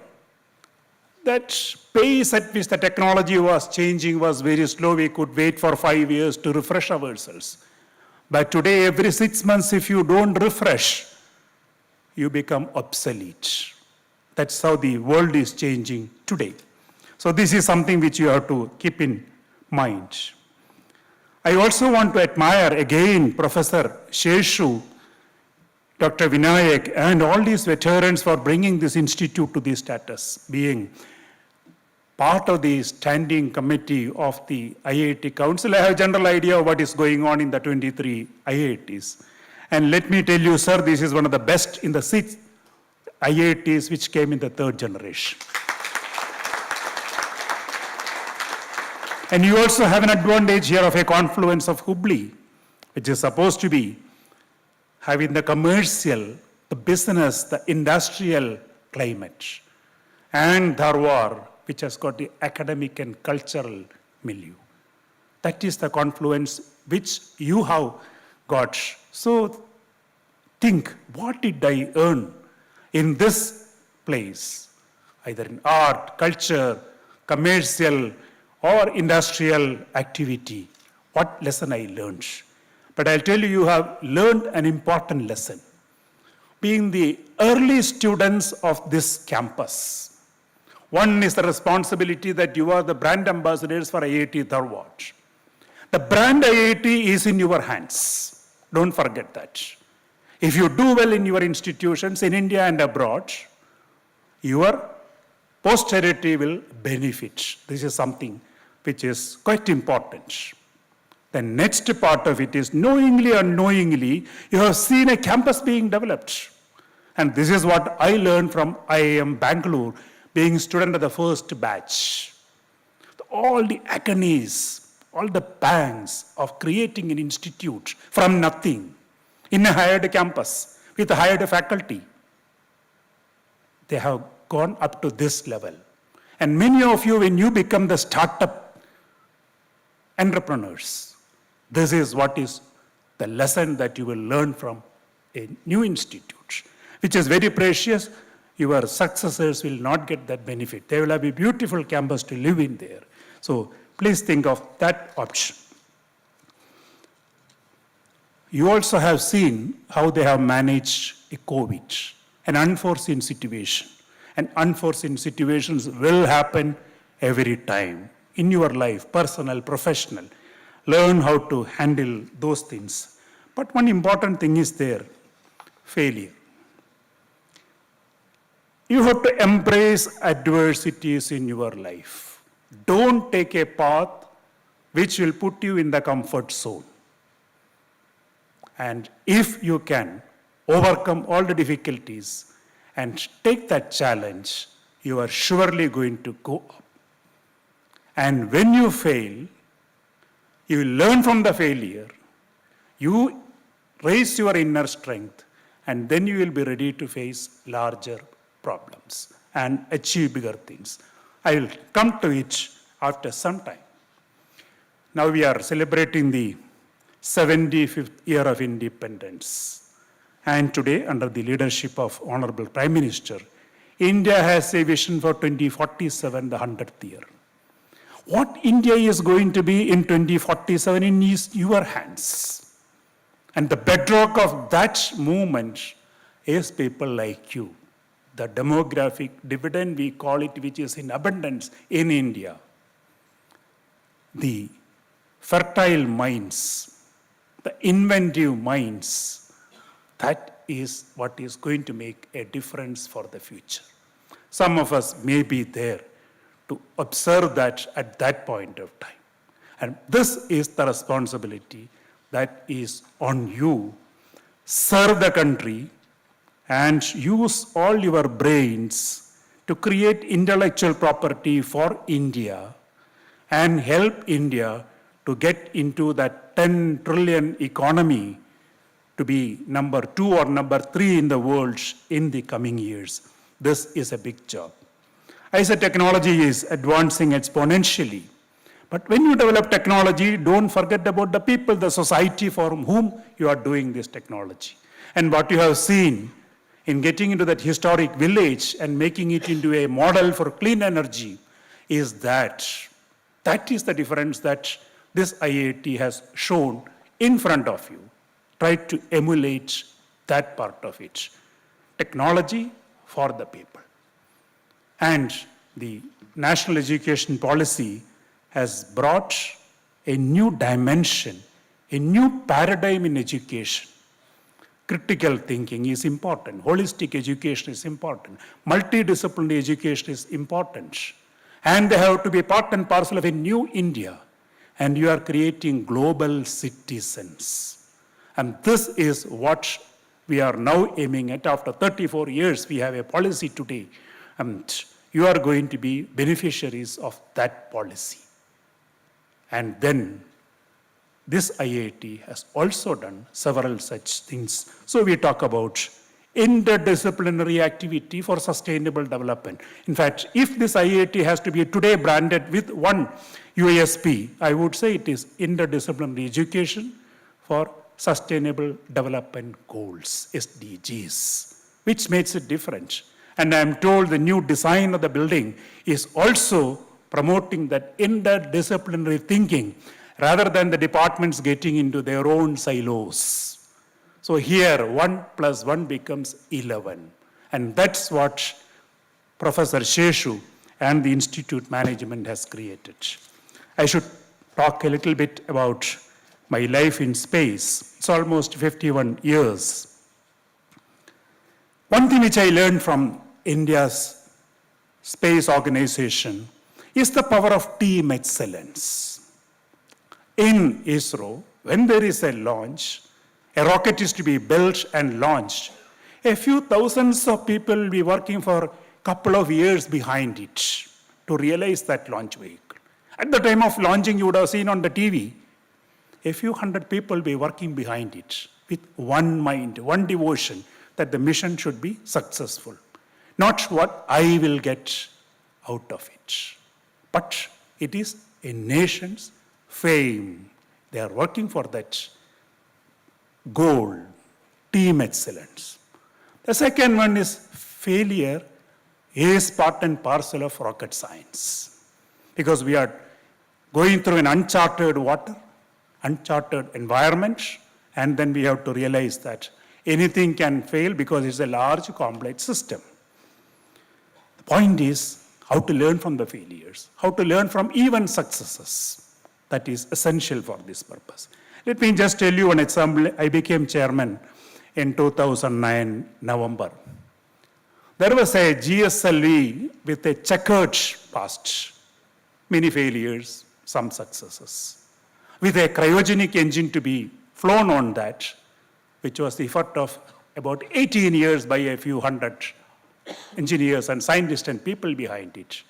H: that pace at which the technology was changing was very slow. We could wait for 5 years to refresh ourselves. But today, every 6 months, if you don't refresh, you become obsolete. That's how the world is changing today. So this is something which you have to keep in mind. I also want to admire again Professor Sheshu, Dr. Vinayak, and all these veterans for bringing this institute to this status, being part of the standing committee of the IIT Council. I have a general idea of what is going on in the 23 IITs. And let me tell you, sir, this is one of the best in the 6 IITs which came in the 3rd generation. And you also have an advantage here of a confluence of Hubli, which is supposed to be having the commercial, the business, the industrial climate, and Dharwad, which has got the academic and cultural milieu. That is the confluence which you have got. So think, what did I earn in this place, either in art, culture, commercial, or industrial activity? What lesson I learned? But I'll tell you, you have learned an important lesson. Being the early students of this campus, one is the responsibility that you are the brand ambassadors for IIT Dharwad. The brand IIT is in your hands. Don't forget that. If you do well in your institutions in India and abroad, your posterity will benefit. This is something which is quite important. The next part of it is, knowingly or unknowingly, you have seen a campus being developed. And this is what I learned from IIM Bangalore, being student of the first batch. All the agonies, all the pangs of creating an institute from nothing in a hired campus with a hired faculty, they have gone up to this level. And many of you, when you become the startup entrepreneurs, this is what is the lesson that you will learn from a new institute, which is very precious. Your successors will not get that benefit. They will have a beautiful campus to live in there. So please think of that option. You also have seen how they have managed a COVID, an unforeseen situation. And unforeseen situations will happen every time in your life, personal, professional. Learn how to handle those things. But one important thing is there, failure. You have to embrace adversities in your life. Don't take a path which will put you in the comfort zone. And if you can overcome all the difficulties and take that challenge, you are surely going to go up. And when you fail, you will learn from the failure. You raise your inner strength, and then you will be ready to face larger problems and achieve bigger things. I will come to it after some time. Now we are celebrating the 75th year of independence. And today, under the leadership of Honorable Prime Minister, India has a vision for 2047, the 100th year. What India is going to be in 2047 is your hands. And the bedrock of that movement is people like you. The demographic dividend, we call it, which is in abundance in India. The fertile minds, the inventive minds, that is what is going to make a difference for the future. Some of us may be there to observe that at that point of time. And this is the responsibility that is on you. Serve the country and use all your brains to create intellectual property for India and help India to get into that 10 trillion economy to be number 2 or number 3 in the world in the coming years. This is a big job. I said technology is advancing exponentially. But when you develop technology, don't forget about the people, the society for whom you are doing this technology. And what you have seen in getting into that historic village and making it into a model for clean energy is that is the difference that this IIT has shown in front of you. Try to emulate that part of it. Technology for the people. And the national education policy has brought a new dimension, a new paradigm in education. Critical thinking is important. Holistic education is important. Multidisciplinary education is important. And they have to be part and parcel of a new India. And you are creating global citizens. And this is what we are now aiming at. After 34 years, we have a policy today. And you are going to be beneficiaries of that policy. And then this IIT has also done several such things. So we talk about interdisciplinary activity for sustainable development. In fact, if this IIT has to be today branded with one USP, I would say it is interdisciplinary education for sustainable development goals, SDGs, which makes it different. And I'm told the new design of the building is also promoting that interdisciplinary thinking rather than the departments getting into their own silos. So here, 1 + 1 becomes 11. And that's what Professor Sheshu and the Institute management has created. I should talk a little bit about my life in space. It's almost 51 years. One thing which I learned from India's space organization is the power of team excellence. In ISRO, when there is a launch, a rocket is to be built and launched, a few thousands of people will be working for a couple of years behind it to realize that launch vehicle. At the time of launching, you would have seen on the TV, a few hundred people will be working behind it with one mind, one devotion, that the mission should be successful. Not what I will get out of it, but it is a nation's fame. They are working for that goal, team excellence. The second one is failure is part and parcel of rocket science, because we are going through an uncharted water, uncharted environment, and then we have to realize that anything can fail because it's a large, complex system. The point is how to learn from the failures, how to learn from even successes. That is essential for this purpose. Let me just tell you an example. I became chairman in 2009, November. There was a GSLV with a checkered past, many failures, some successes, with a cryogenic engine to be flown on that, which was the effort of about 18 years by a few hundred engineers and scientists and people behind it.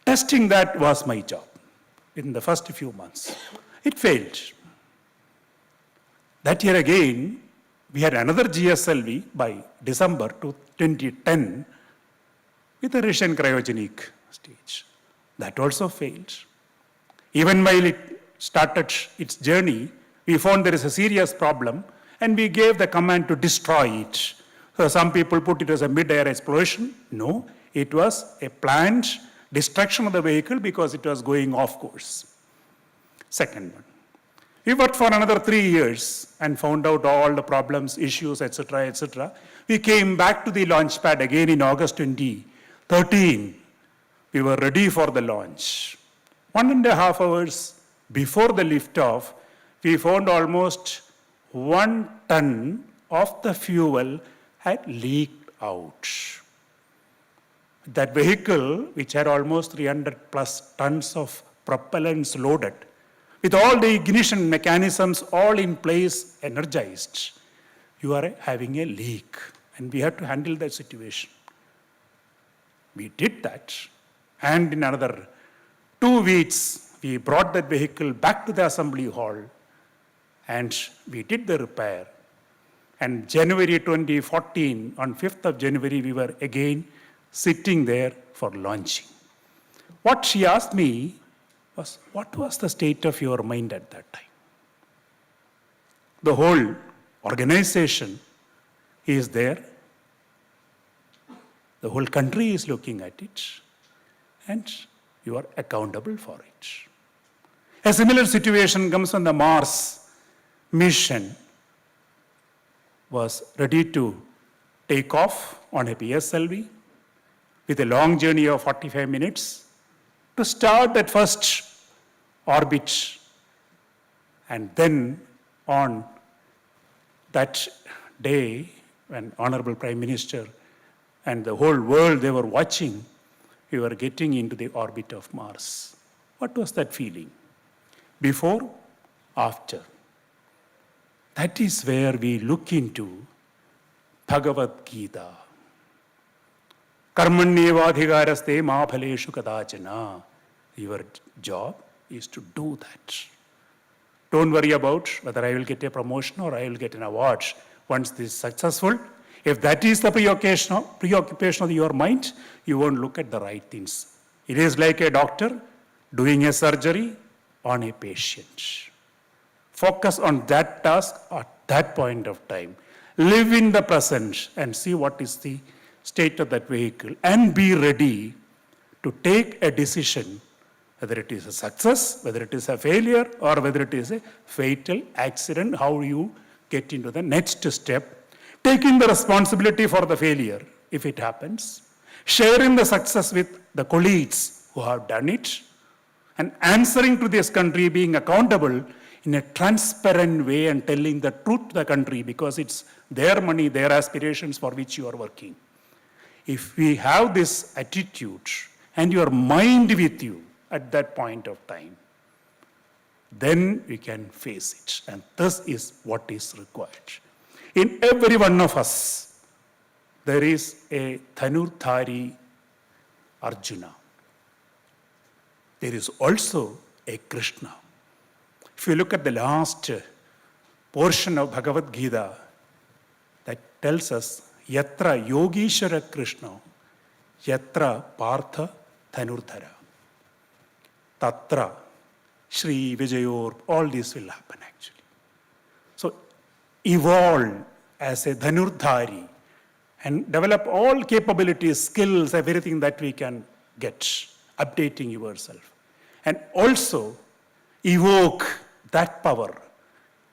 H: Testing that was my job in the first few months. It failed. That year again, we had another GSLV by December 2010 with a Russian cryogenic stage. That also failed. Even while it started its journey, we found there is a serious problem and we gave the command to destroy it. So some people put it as a mid-air explosion. No, it was a planned destruction of the vehicle because it was going off course. Second one. We worked for another 3 years and found out all the problems, issues, etc., etc. We came back to the launch pad again in August 2013. We were ready for the launch. 1.5 hours before the liftoff, we found almost 1 ton of the fuel had leaked out. That vehicle, which had almost 300 plus tons of propellants loaded, with all the ignition mechanisms all in place, energized, you are having a leak. And we had to handle that situation. We did that. And in another 2 weeks, we brought that vehicle back to the assembly hall and we did the repair. And January 2014, on 5th of January, we were again sitting there for launching. What she asked me was, what was the state of your mind at that time? The whole organization is there. The whole country is looking at it. And you are accountable for it. A similar situation comes when the Mars mission was ready to take off on a PSLV with a long journey of 45 minutes to start that first orbit. And then on that day, when Honorable Prime Minister and the whole world, they were watching, we were getting into the orbit of Mars. What was that feeling? Before, after. That is where we look into Bhagavad Gita. Karmanyevadhikaraste ma phaleshu kadachana. Your job is to do that. Don't worry about whether I will get a promotion or I will get an award once this is successful. If that is the preoccupation of your mind, you won't look at the right things. It is like a doctor doing a surgery on a patient. Focus on that task at that point of time. Live in the present and see what is the state of that vehicle and be ready to take a decision, whether it is a success, whether it is a failure, or whether it is a fatal accident, how you get into the next step, taking the responsibility for the failure if it happens, sharing the success with the colleagues who have done it, and answering to this country, being accountable in a transparent way and telling the truth to the country because it's their money, their aspirations for which you are working. If we have this attitude and your mind with you at that point of time, then we can face it. And this is what is required. In every one of us, there is a Dhanurdhari Arjuna. There is also a Krishna. If you look at the last portion of Bhagavad Gita, that tells us, Yatra Yogeshwara Krishna, Yatra Partha Dhanurdhara. Tatra, Shri Vijayor, all this will happen actually. So evolve as a Dhanurdhari and develop all capabilities, skills, everything that we can get, updating yourself. And also evoke that power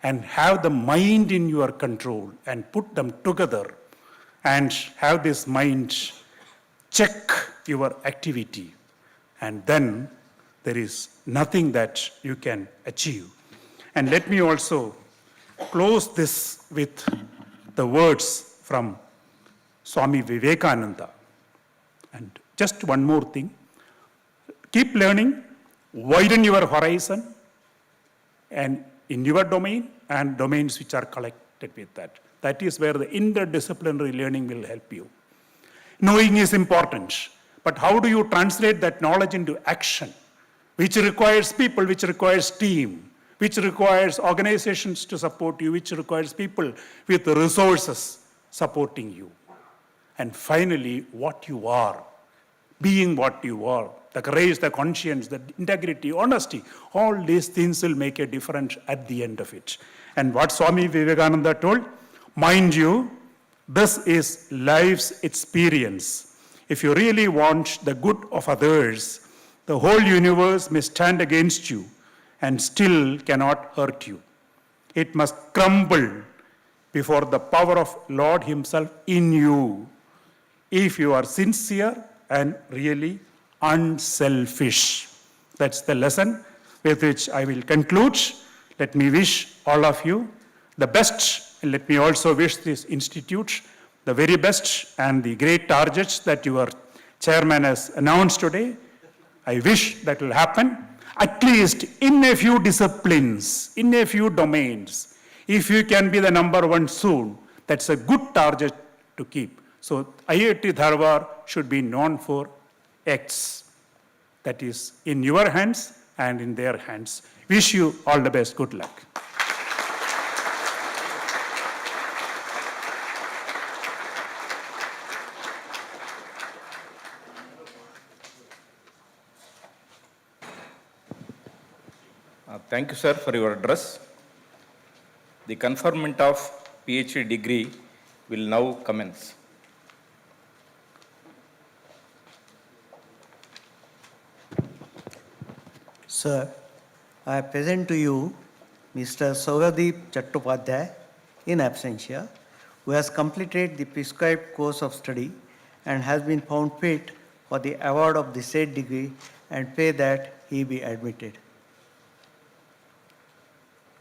H: and have the mind in your control and put them together and have this mind check your activity. And then there is nothing that you can achieve. And let me also close this with the words from Swami Vivekananda. And just one more thing. Keep learning, widen your horizon, and in your domain and domains which are connected with that. That is where the interdisciplinary learning will help you. Knowing is important, but how do you translate that knowledge into action, which requires people, which requires team, which requires organizations to support you, which requires people with resources supporting you. And finally, what you are, being what you are, the courage, the conscience, the integrity, honesty, all these things will make a difference at the end of it. And what Swami Vivekananda told, mind you, this is life's experience. If you really want the good of others, the whole universe may stand against you and still cannot hurt you. It must crumble before the power of Lord Himself in you, if you are sincere and really unselfish. That's the lesson with which I will conclude. Let me wish all of you the best, and let me also wish this institute the very best and the great targets that your chairman has announced today. I wish that will happen, at least in a few disciplines, in a few domains. If you can be the number one soon, that's a good target to keep. So IIT Dharwad should be known for X. That is in your hands and in their hands. Wish you all the best. Good luck.
G: Thank you, sir, for your address. The conferment of PhD degree will now commence.
I: Sir, I present to you Mr. Sauradeep Chattopadhyay in absentia, who has completed the prescribed course of study and has been found fit for the award of the said degree, and pray that he be admitted.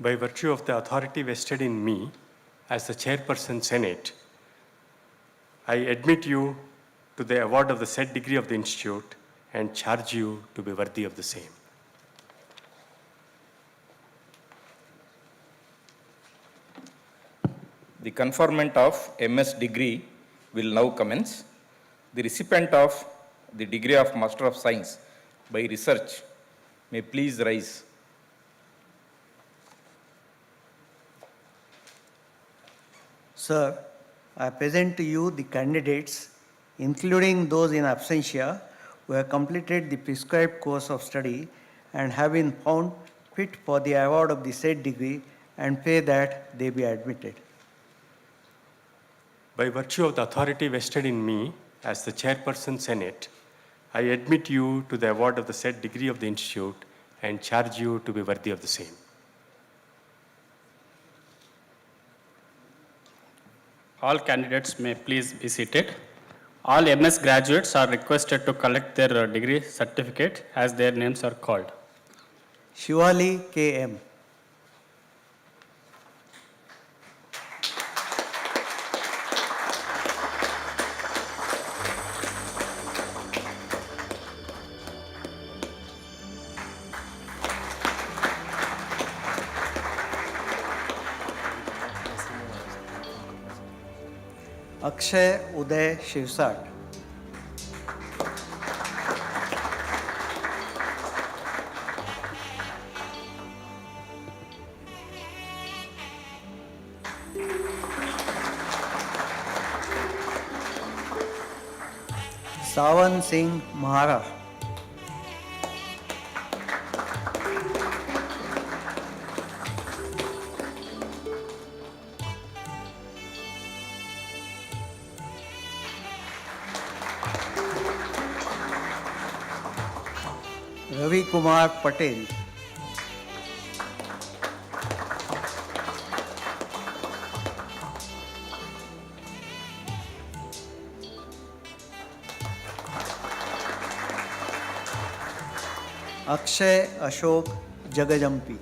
E: By virtue of the authority vested in me as the Chairperson Senate, I admit you to the award of the said degree of the Institute and charge you to be worthy of the same.
G: The conferment of MS degree will now commence. The recipient of the degree of Master of Science by Research may please rise.
I: Sir, I present to you the candidates, including those in absentia, who have completed the prescribed course of study and have been found fit for the award of the said degree, and pray that they be admitted.
E: By virtue of the authority vested in me as the Chairperson Senate, I admit you to the award of the said degree of the Institute and charge you to be worthy of the same.
A: All candidates may please be seated. All MS graduates are requested to collect their degree certificate as their names are called.
I: Shivali K.M. Akshay Uday Shivsat. Sawan Singh Mahara. Ravi Kumar Patel. Akshay Ashok Jagajampi.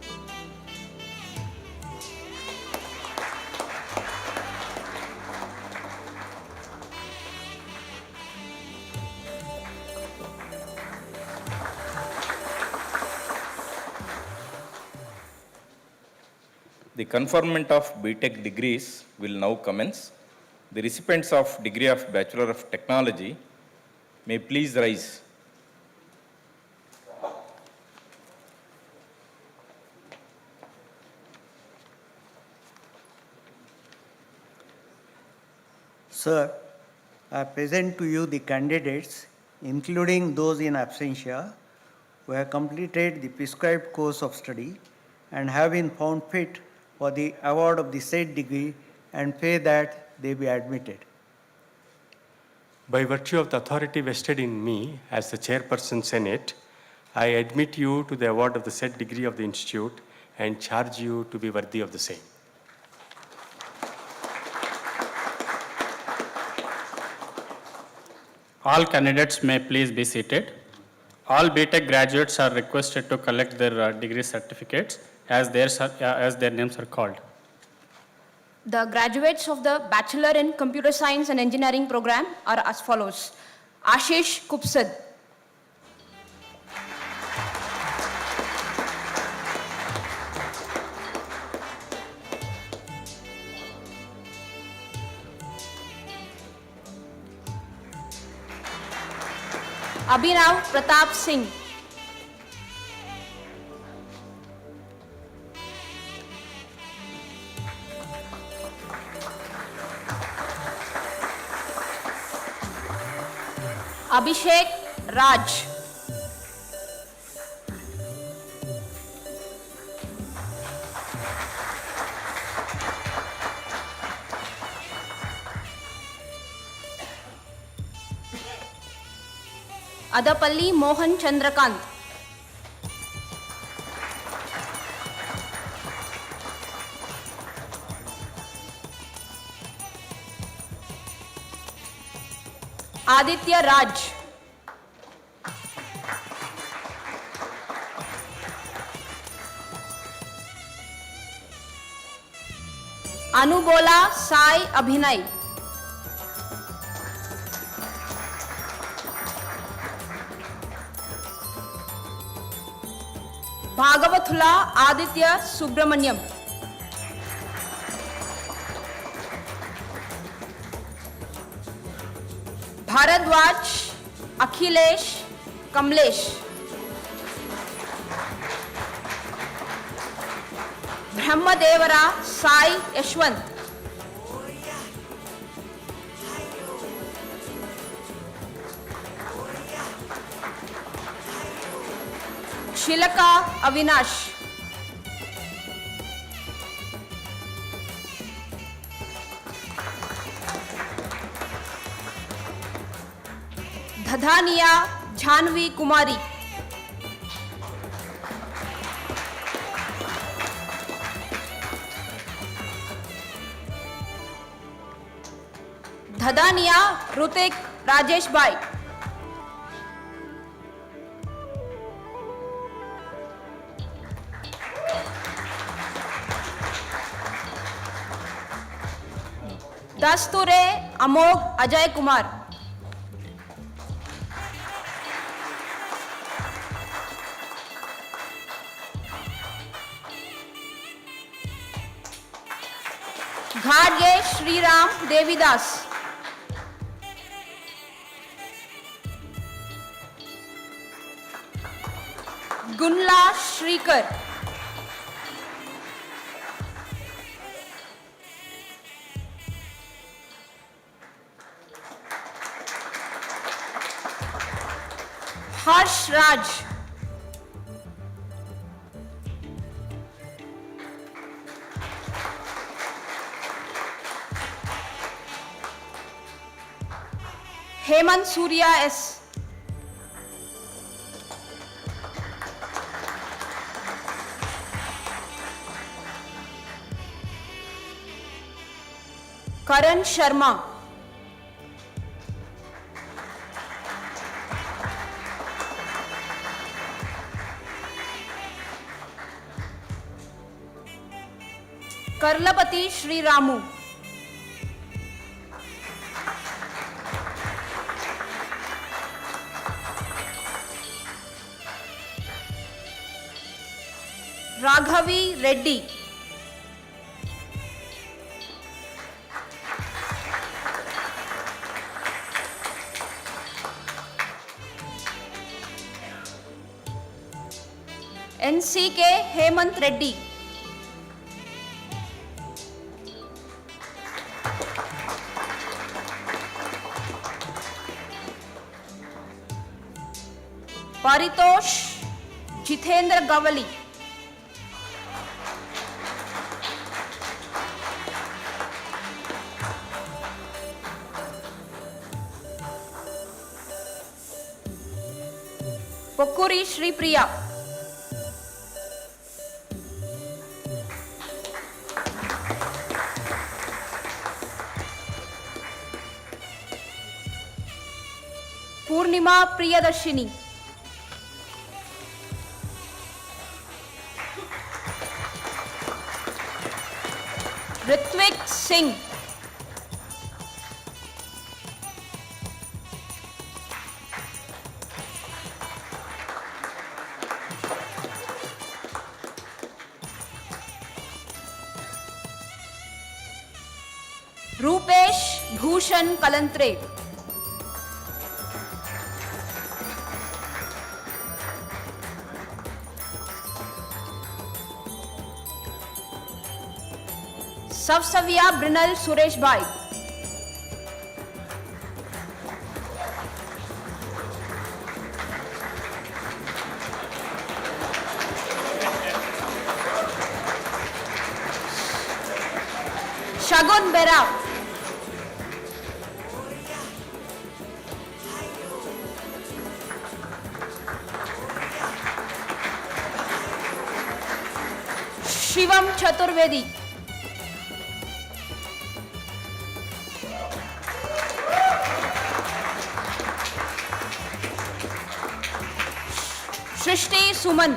G: The conferment of BTech degrees will now commence. The recipients of degree of Bachelor of Technology may please rise.
I: Sir, I present to you the candidates, including those in absentia, who have completed the prescribed course of study and have been found fit for the award of the said degree and pray that they be admitted.
E: By virtue of the authority vested in me as the Chairperson Senate, I admit you to the award of the said degree of the Institute and charge you to be worthy of the same.
A: All candidates may please be seated. All BTech graduates are requested to collect their degree certificates as their names are called.
J: The graduates of the Bachelor in Computer Science and Engineering program are as follows. Ashish Kupsad, Abhinav Pratap Singh, Abhishek Raj, Adapalli Mohan Chandrakant, Aditya Raj, Anubola Sai Abhinay, Bhagavathula Aditya Subramanyam, Bharadwaj Akhilesh Kamlesh, Brahmadevara Sai Yashwant, Shilaka Avinash, Dhadhania Jhanvi Kumari, Dhadhania Rutik Rajesh Bhai, Dasture Amog Ajay Kumar, Ghadge Shriram Devidas, Gunla Shrikar, Harsh Raj, Hemant Surya S, Karan Sharma, Karlapati Shri Ramu, Raghavi Reddy, NCK Hemant Reddy. Paritosh Jitendra Gavali. Pokuri Shri Priya. Purnima Priyadarshini. Ritvik Singh. Rupesh Bhushan Kalantre. Savsavia Brinal Suresh Bhai. Shagun Bera. Shivam Chaturvedi. Shrishti Suman.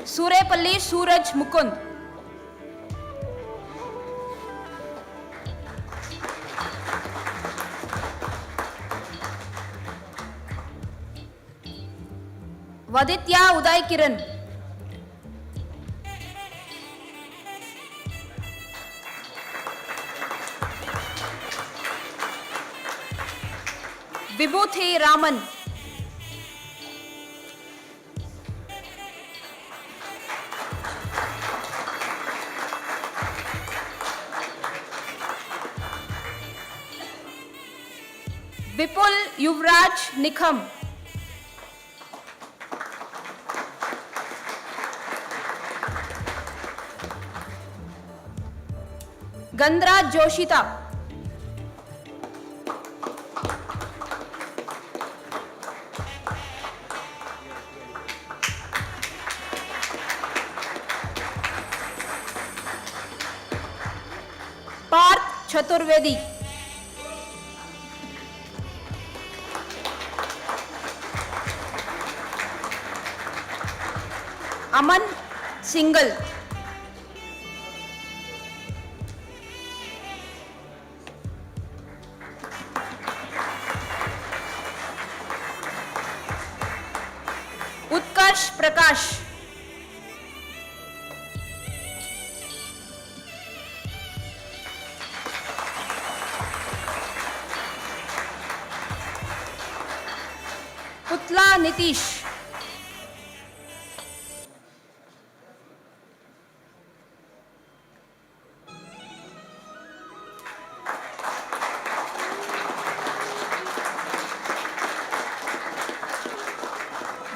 J: Surepalli Suraj Mukund. Vaditya Uday Kiran. Vibhuti Raman. Vipul Yuvraj Nikham. Gandra Joshita. Parth Chaturvedi. Aman Singhal. Utkarsh Prakash. Putla Nitish.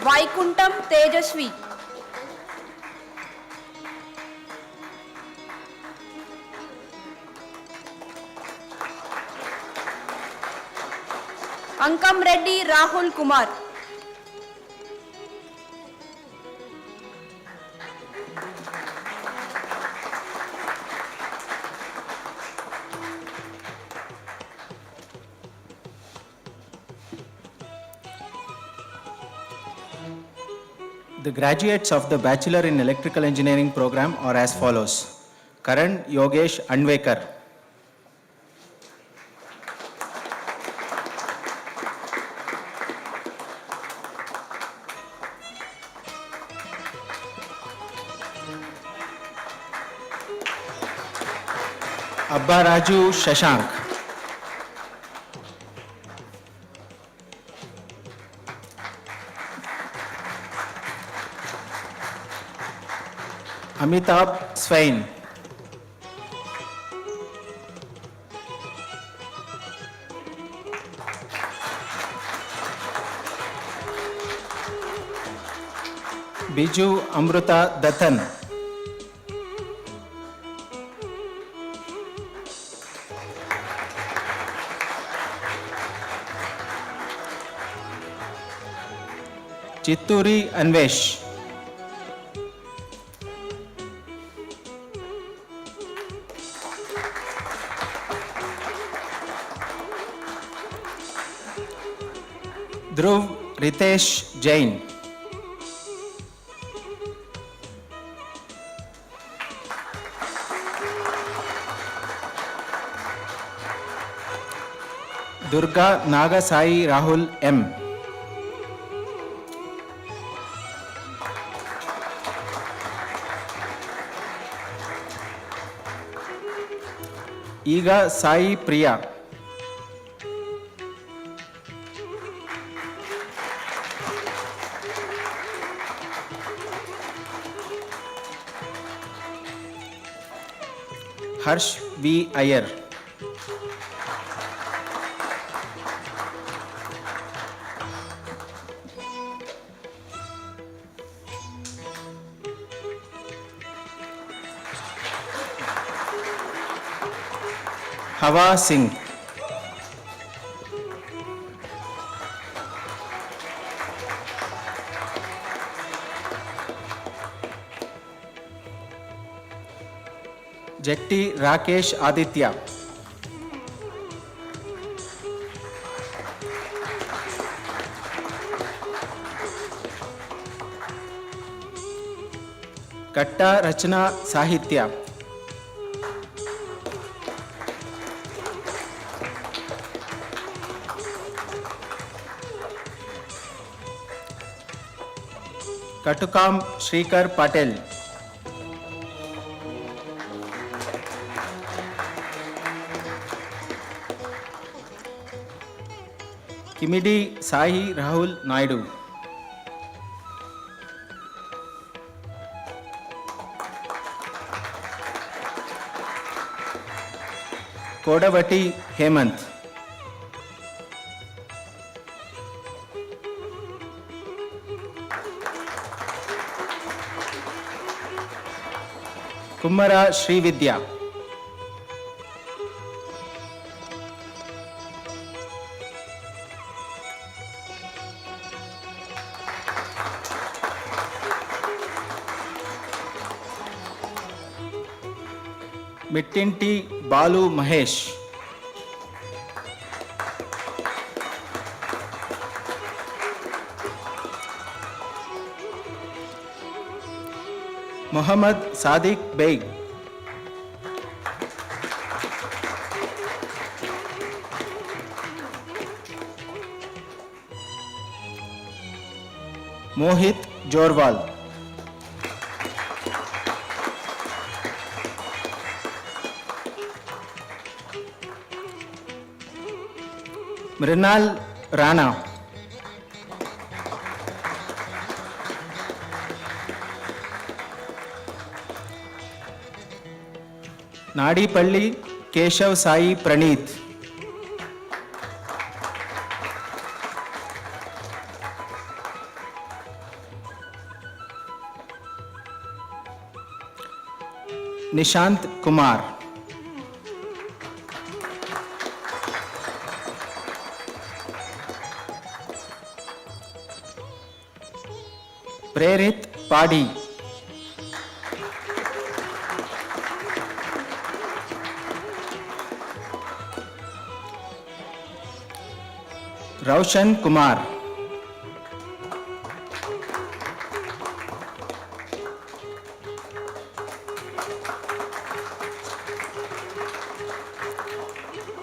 J: Vaikuntam Tejasvi. Ankam Reddy Rahul Kumar.
C: The graduates of the Bachelor in Electrical Engineering program are as follows. Karan Yogesh Anvekar. Abba Raju Shashank. Amitabh Swain. Biju Amruta Dattan. Chitturi Anvesh. Dhruv Ritesh Jain. Durga Nagasai Rahul M. Iga Sai Priya. Harsh V. Iyer. Hava Singh. Jetti Rakesh Aditya. Katta Rachna Sahitya. Katukam Shrikar Patel. Kimidi Sai Rahul Naidu. Kodavati Hemant. Kummara Srividya. Mittinti Balu Mahesh. Muhammad Sadiq Beg. Mohit Jorwal. Mrinal Rana. Nadipalli Keshav Sai Praneeth. Nishant Kumar. Prerit Padi. Raushan Kumar.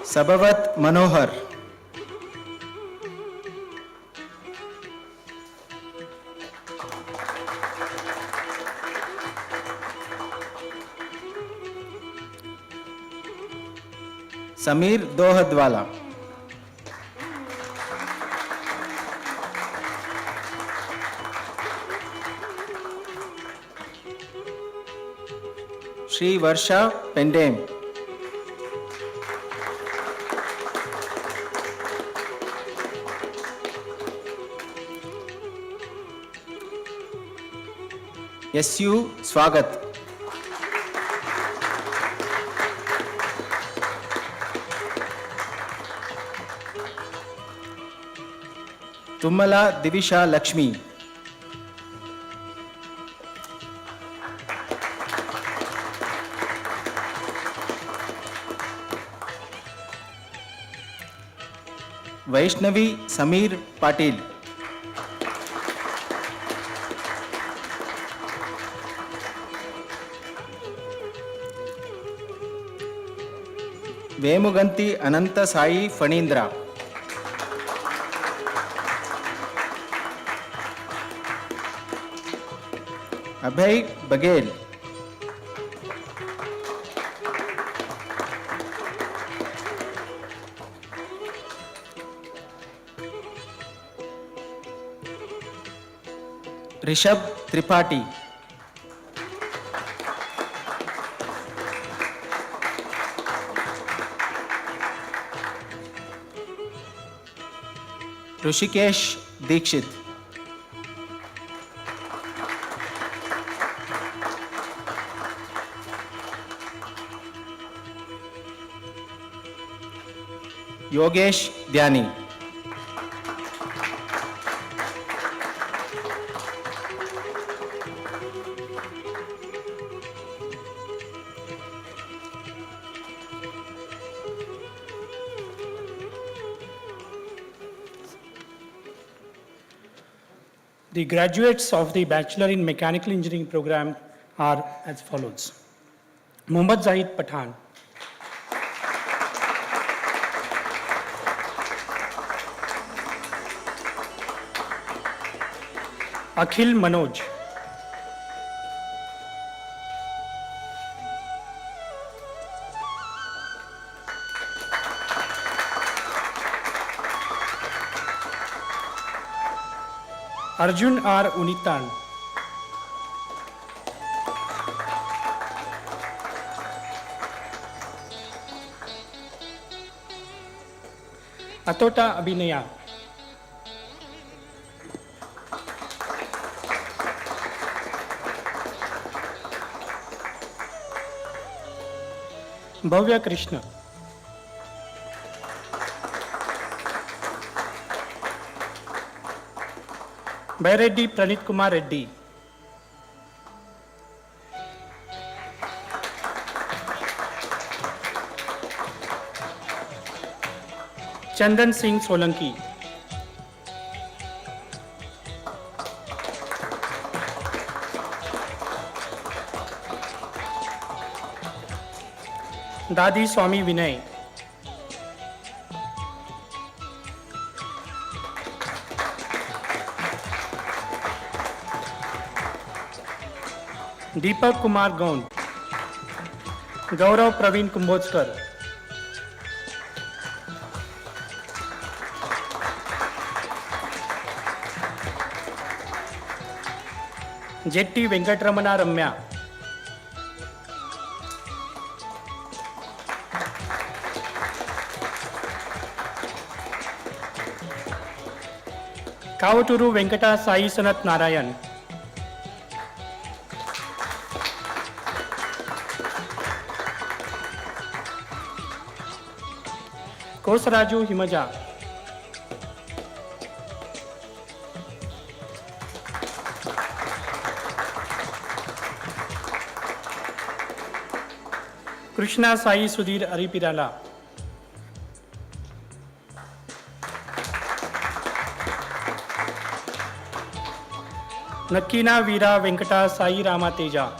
C: Sabavat Manohar. Sameer दोहदवाला, Shri Varsha पेंडेम, SU स्वागत, तुम्मला दिविशा लक्ष्मी, वैष्णवी समीर पाटिल, वेमुगंती अनंत साई फणींद्रा, अभय बघेल, ऋषभ त्रिपाठी, ऋषिकेश दीक्षित, योगेश ध्यानी,
K: The graduates of the Bachelor in Mechanical Engineering program are as follows. Mohammad Zahid Pathan, Akhil Manoj, Arjun R. Unitan, Atota Abhinaya, Bhavya Krishna, Baireddy Pranit Kumar Reddy, Chandan Singh Solanki, Dadi Swami Vinay, Deepak Kumar Gaund, Gaurav Praveen Kumbhodkar, Jetti Venkatramana Ramya, Kavaturu Venkata Sai Sanat Narayan, Kosaraju Himaja, Krishna Sai Sudhir Aripirala, Nakina Veera Venkata Sai Rama Teja,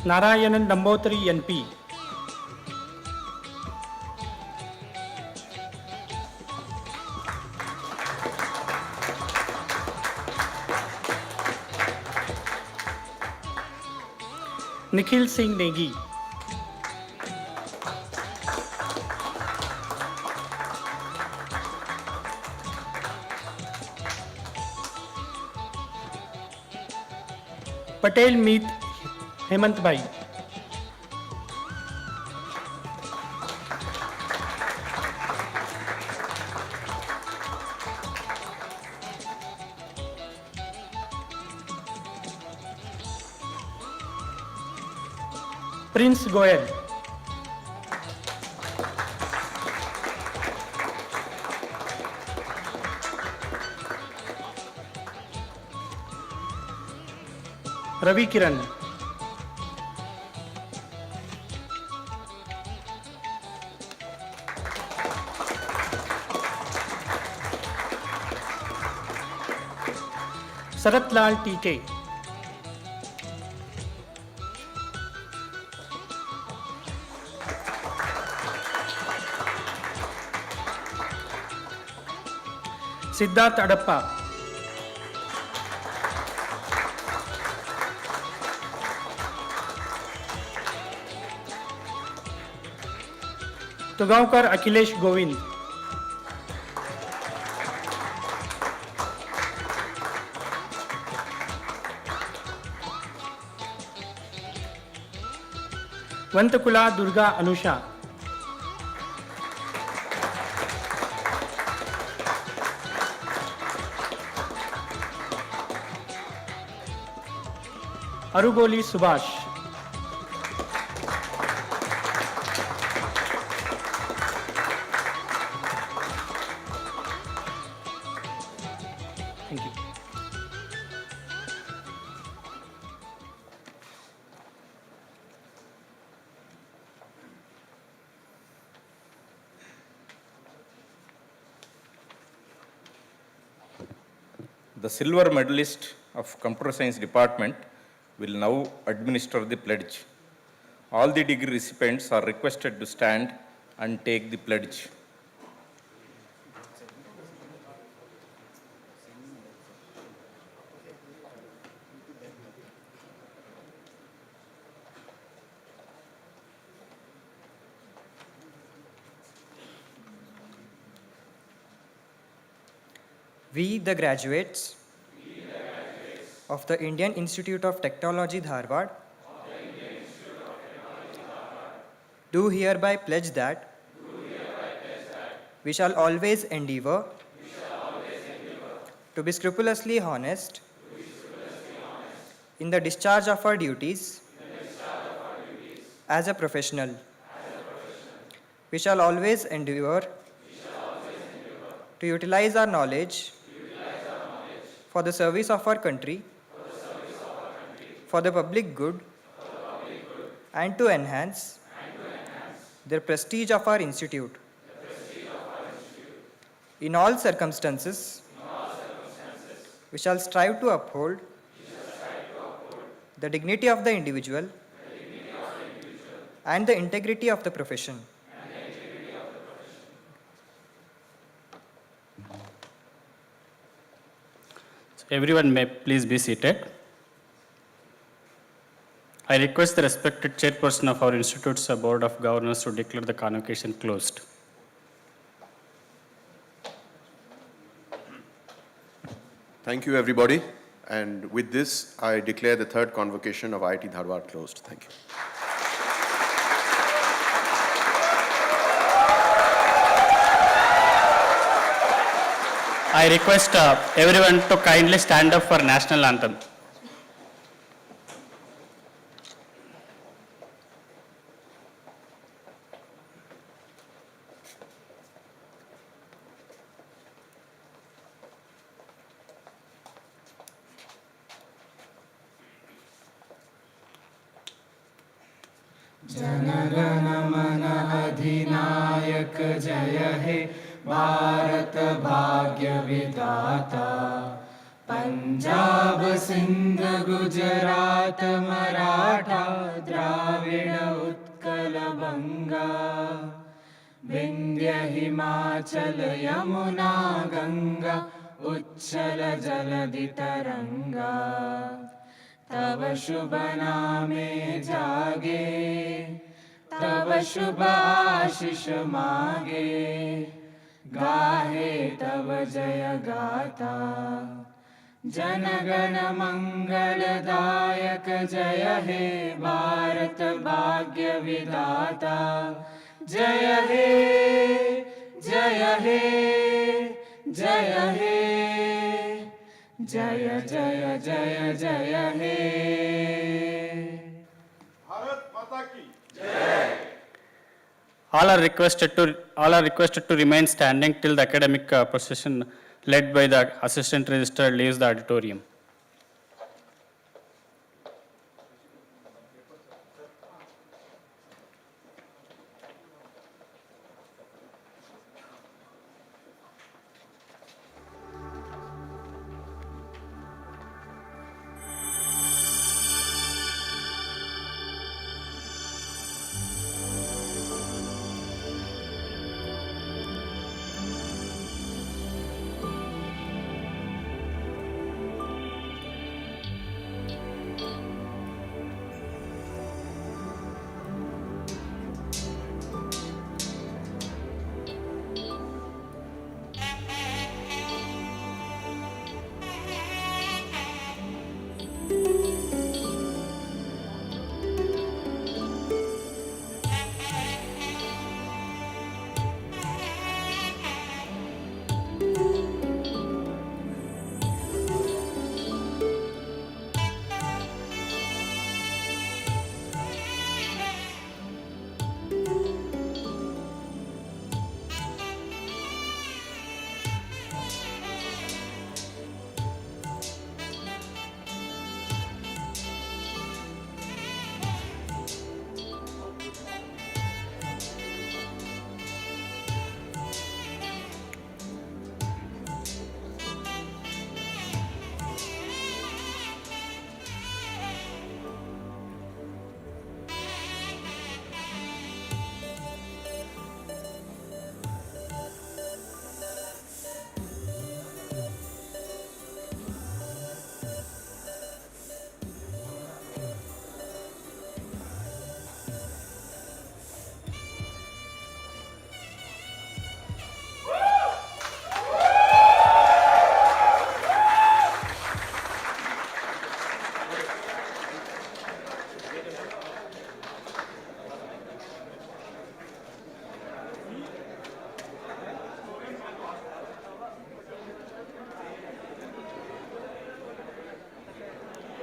K: Narayanan Nambotri NP, Nikhil Singh Negi. Patel Meet Hemant Bhai. Prince Goyal. Ravi Kiran. Sarat Lal TK. Siddharth Adappa. Tugaonkar Akhilesh Govind. Vantakula Durga Anusha. Arugoli Subhash. Thank you.
G: The silver medalist of Computer Science Department will now administer the pledge. All the degree recipients are requested to stand and take the pledge.
L: We, the graduates of the Indian Institute of Technology, Dharwad, do hereby pledge that we shall always endeavor to be scrupulously honest in the discharge of our duties as a professional. We shall always endeavor to utilize our knowledge for the service of our country, for the public good, and to enhance the prestige of our institute. In all circumstances, we shall strive to uphold the dignity of the individual and the integrity of the profession.
A: Everyone may please be seated. I request the respected chairperson of our institute's board of governors to declare the convocation closed.
D: Thank you, everybody. And with this, I declare the third convocation of IIT Dharwad closed. Thank you.
A: I request everyone to kindly stand up for national anthem.
C: Jana Gana Mana अधिनायक जय हे भारत भाग्य विधाता पंजाब सिंध गुजरात मराठा द्राविड उत्कल बंगा विंध्य हिमाचल यमुना गंगा उच्छल जलधि तरंगा
B: तव शुभ नामे जागे, तव शुभ आशीष मागे, गाहे तव जय गाथा। जन गण मंगलदायक जय हे भारत भाग्य विधाता। जय हे जय हे जय हे, जय जय जय जय हे।
F: भारत माता की
A: All are requested to remain standing till the academic procession led by the assistant registrar leaves the auditorium.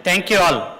A: Thank you all.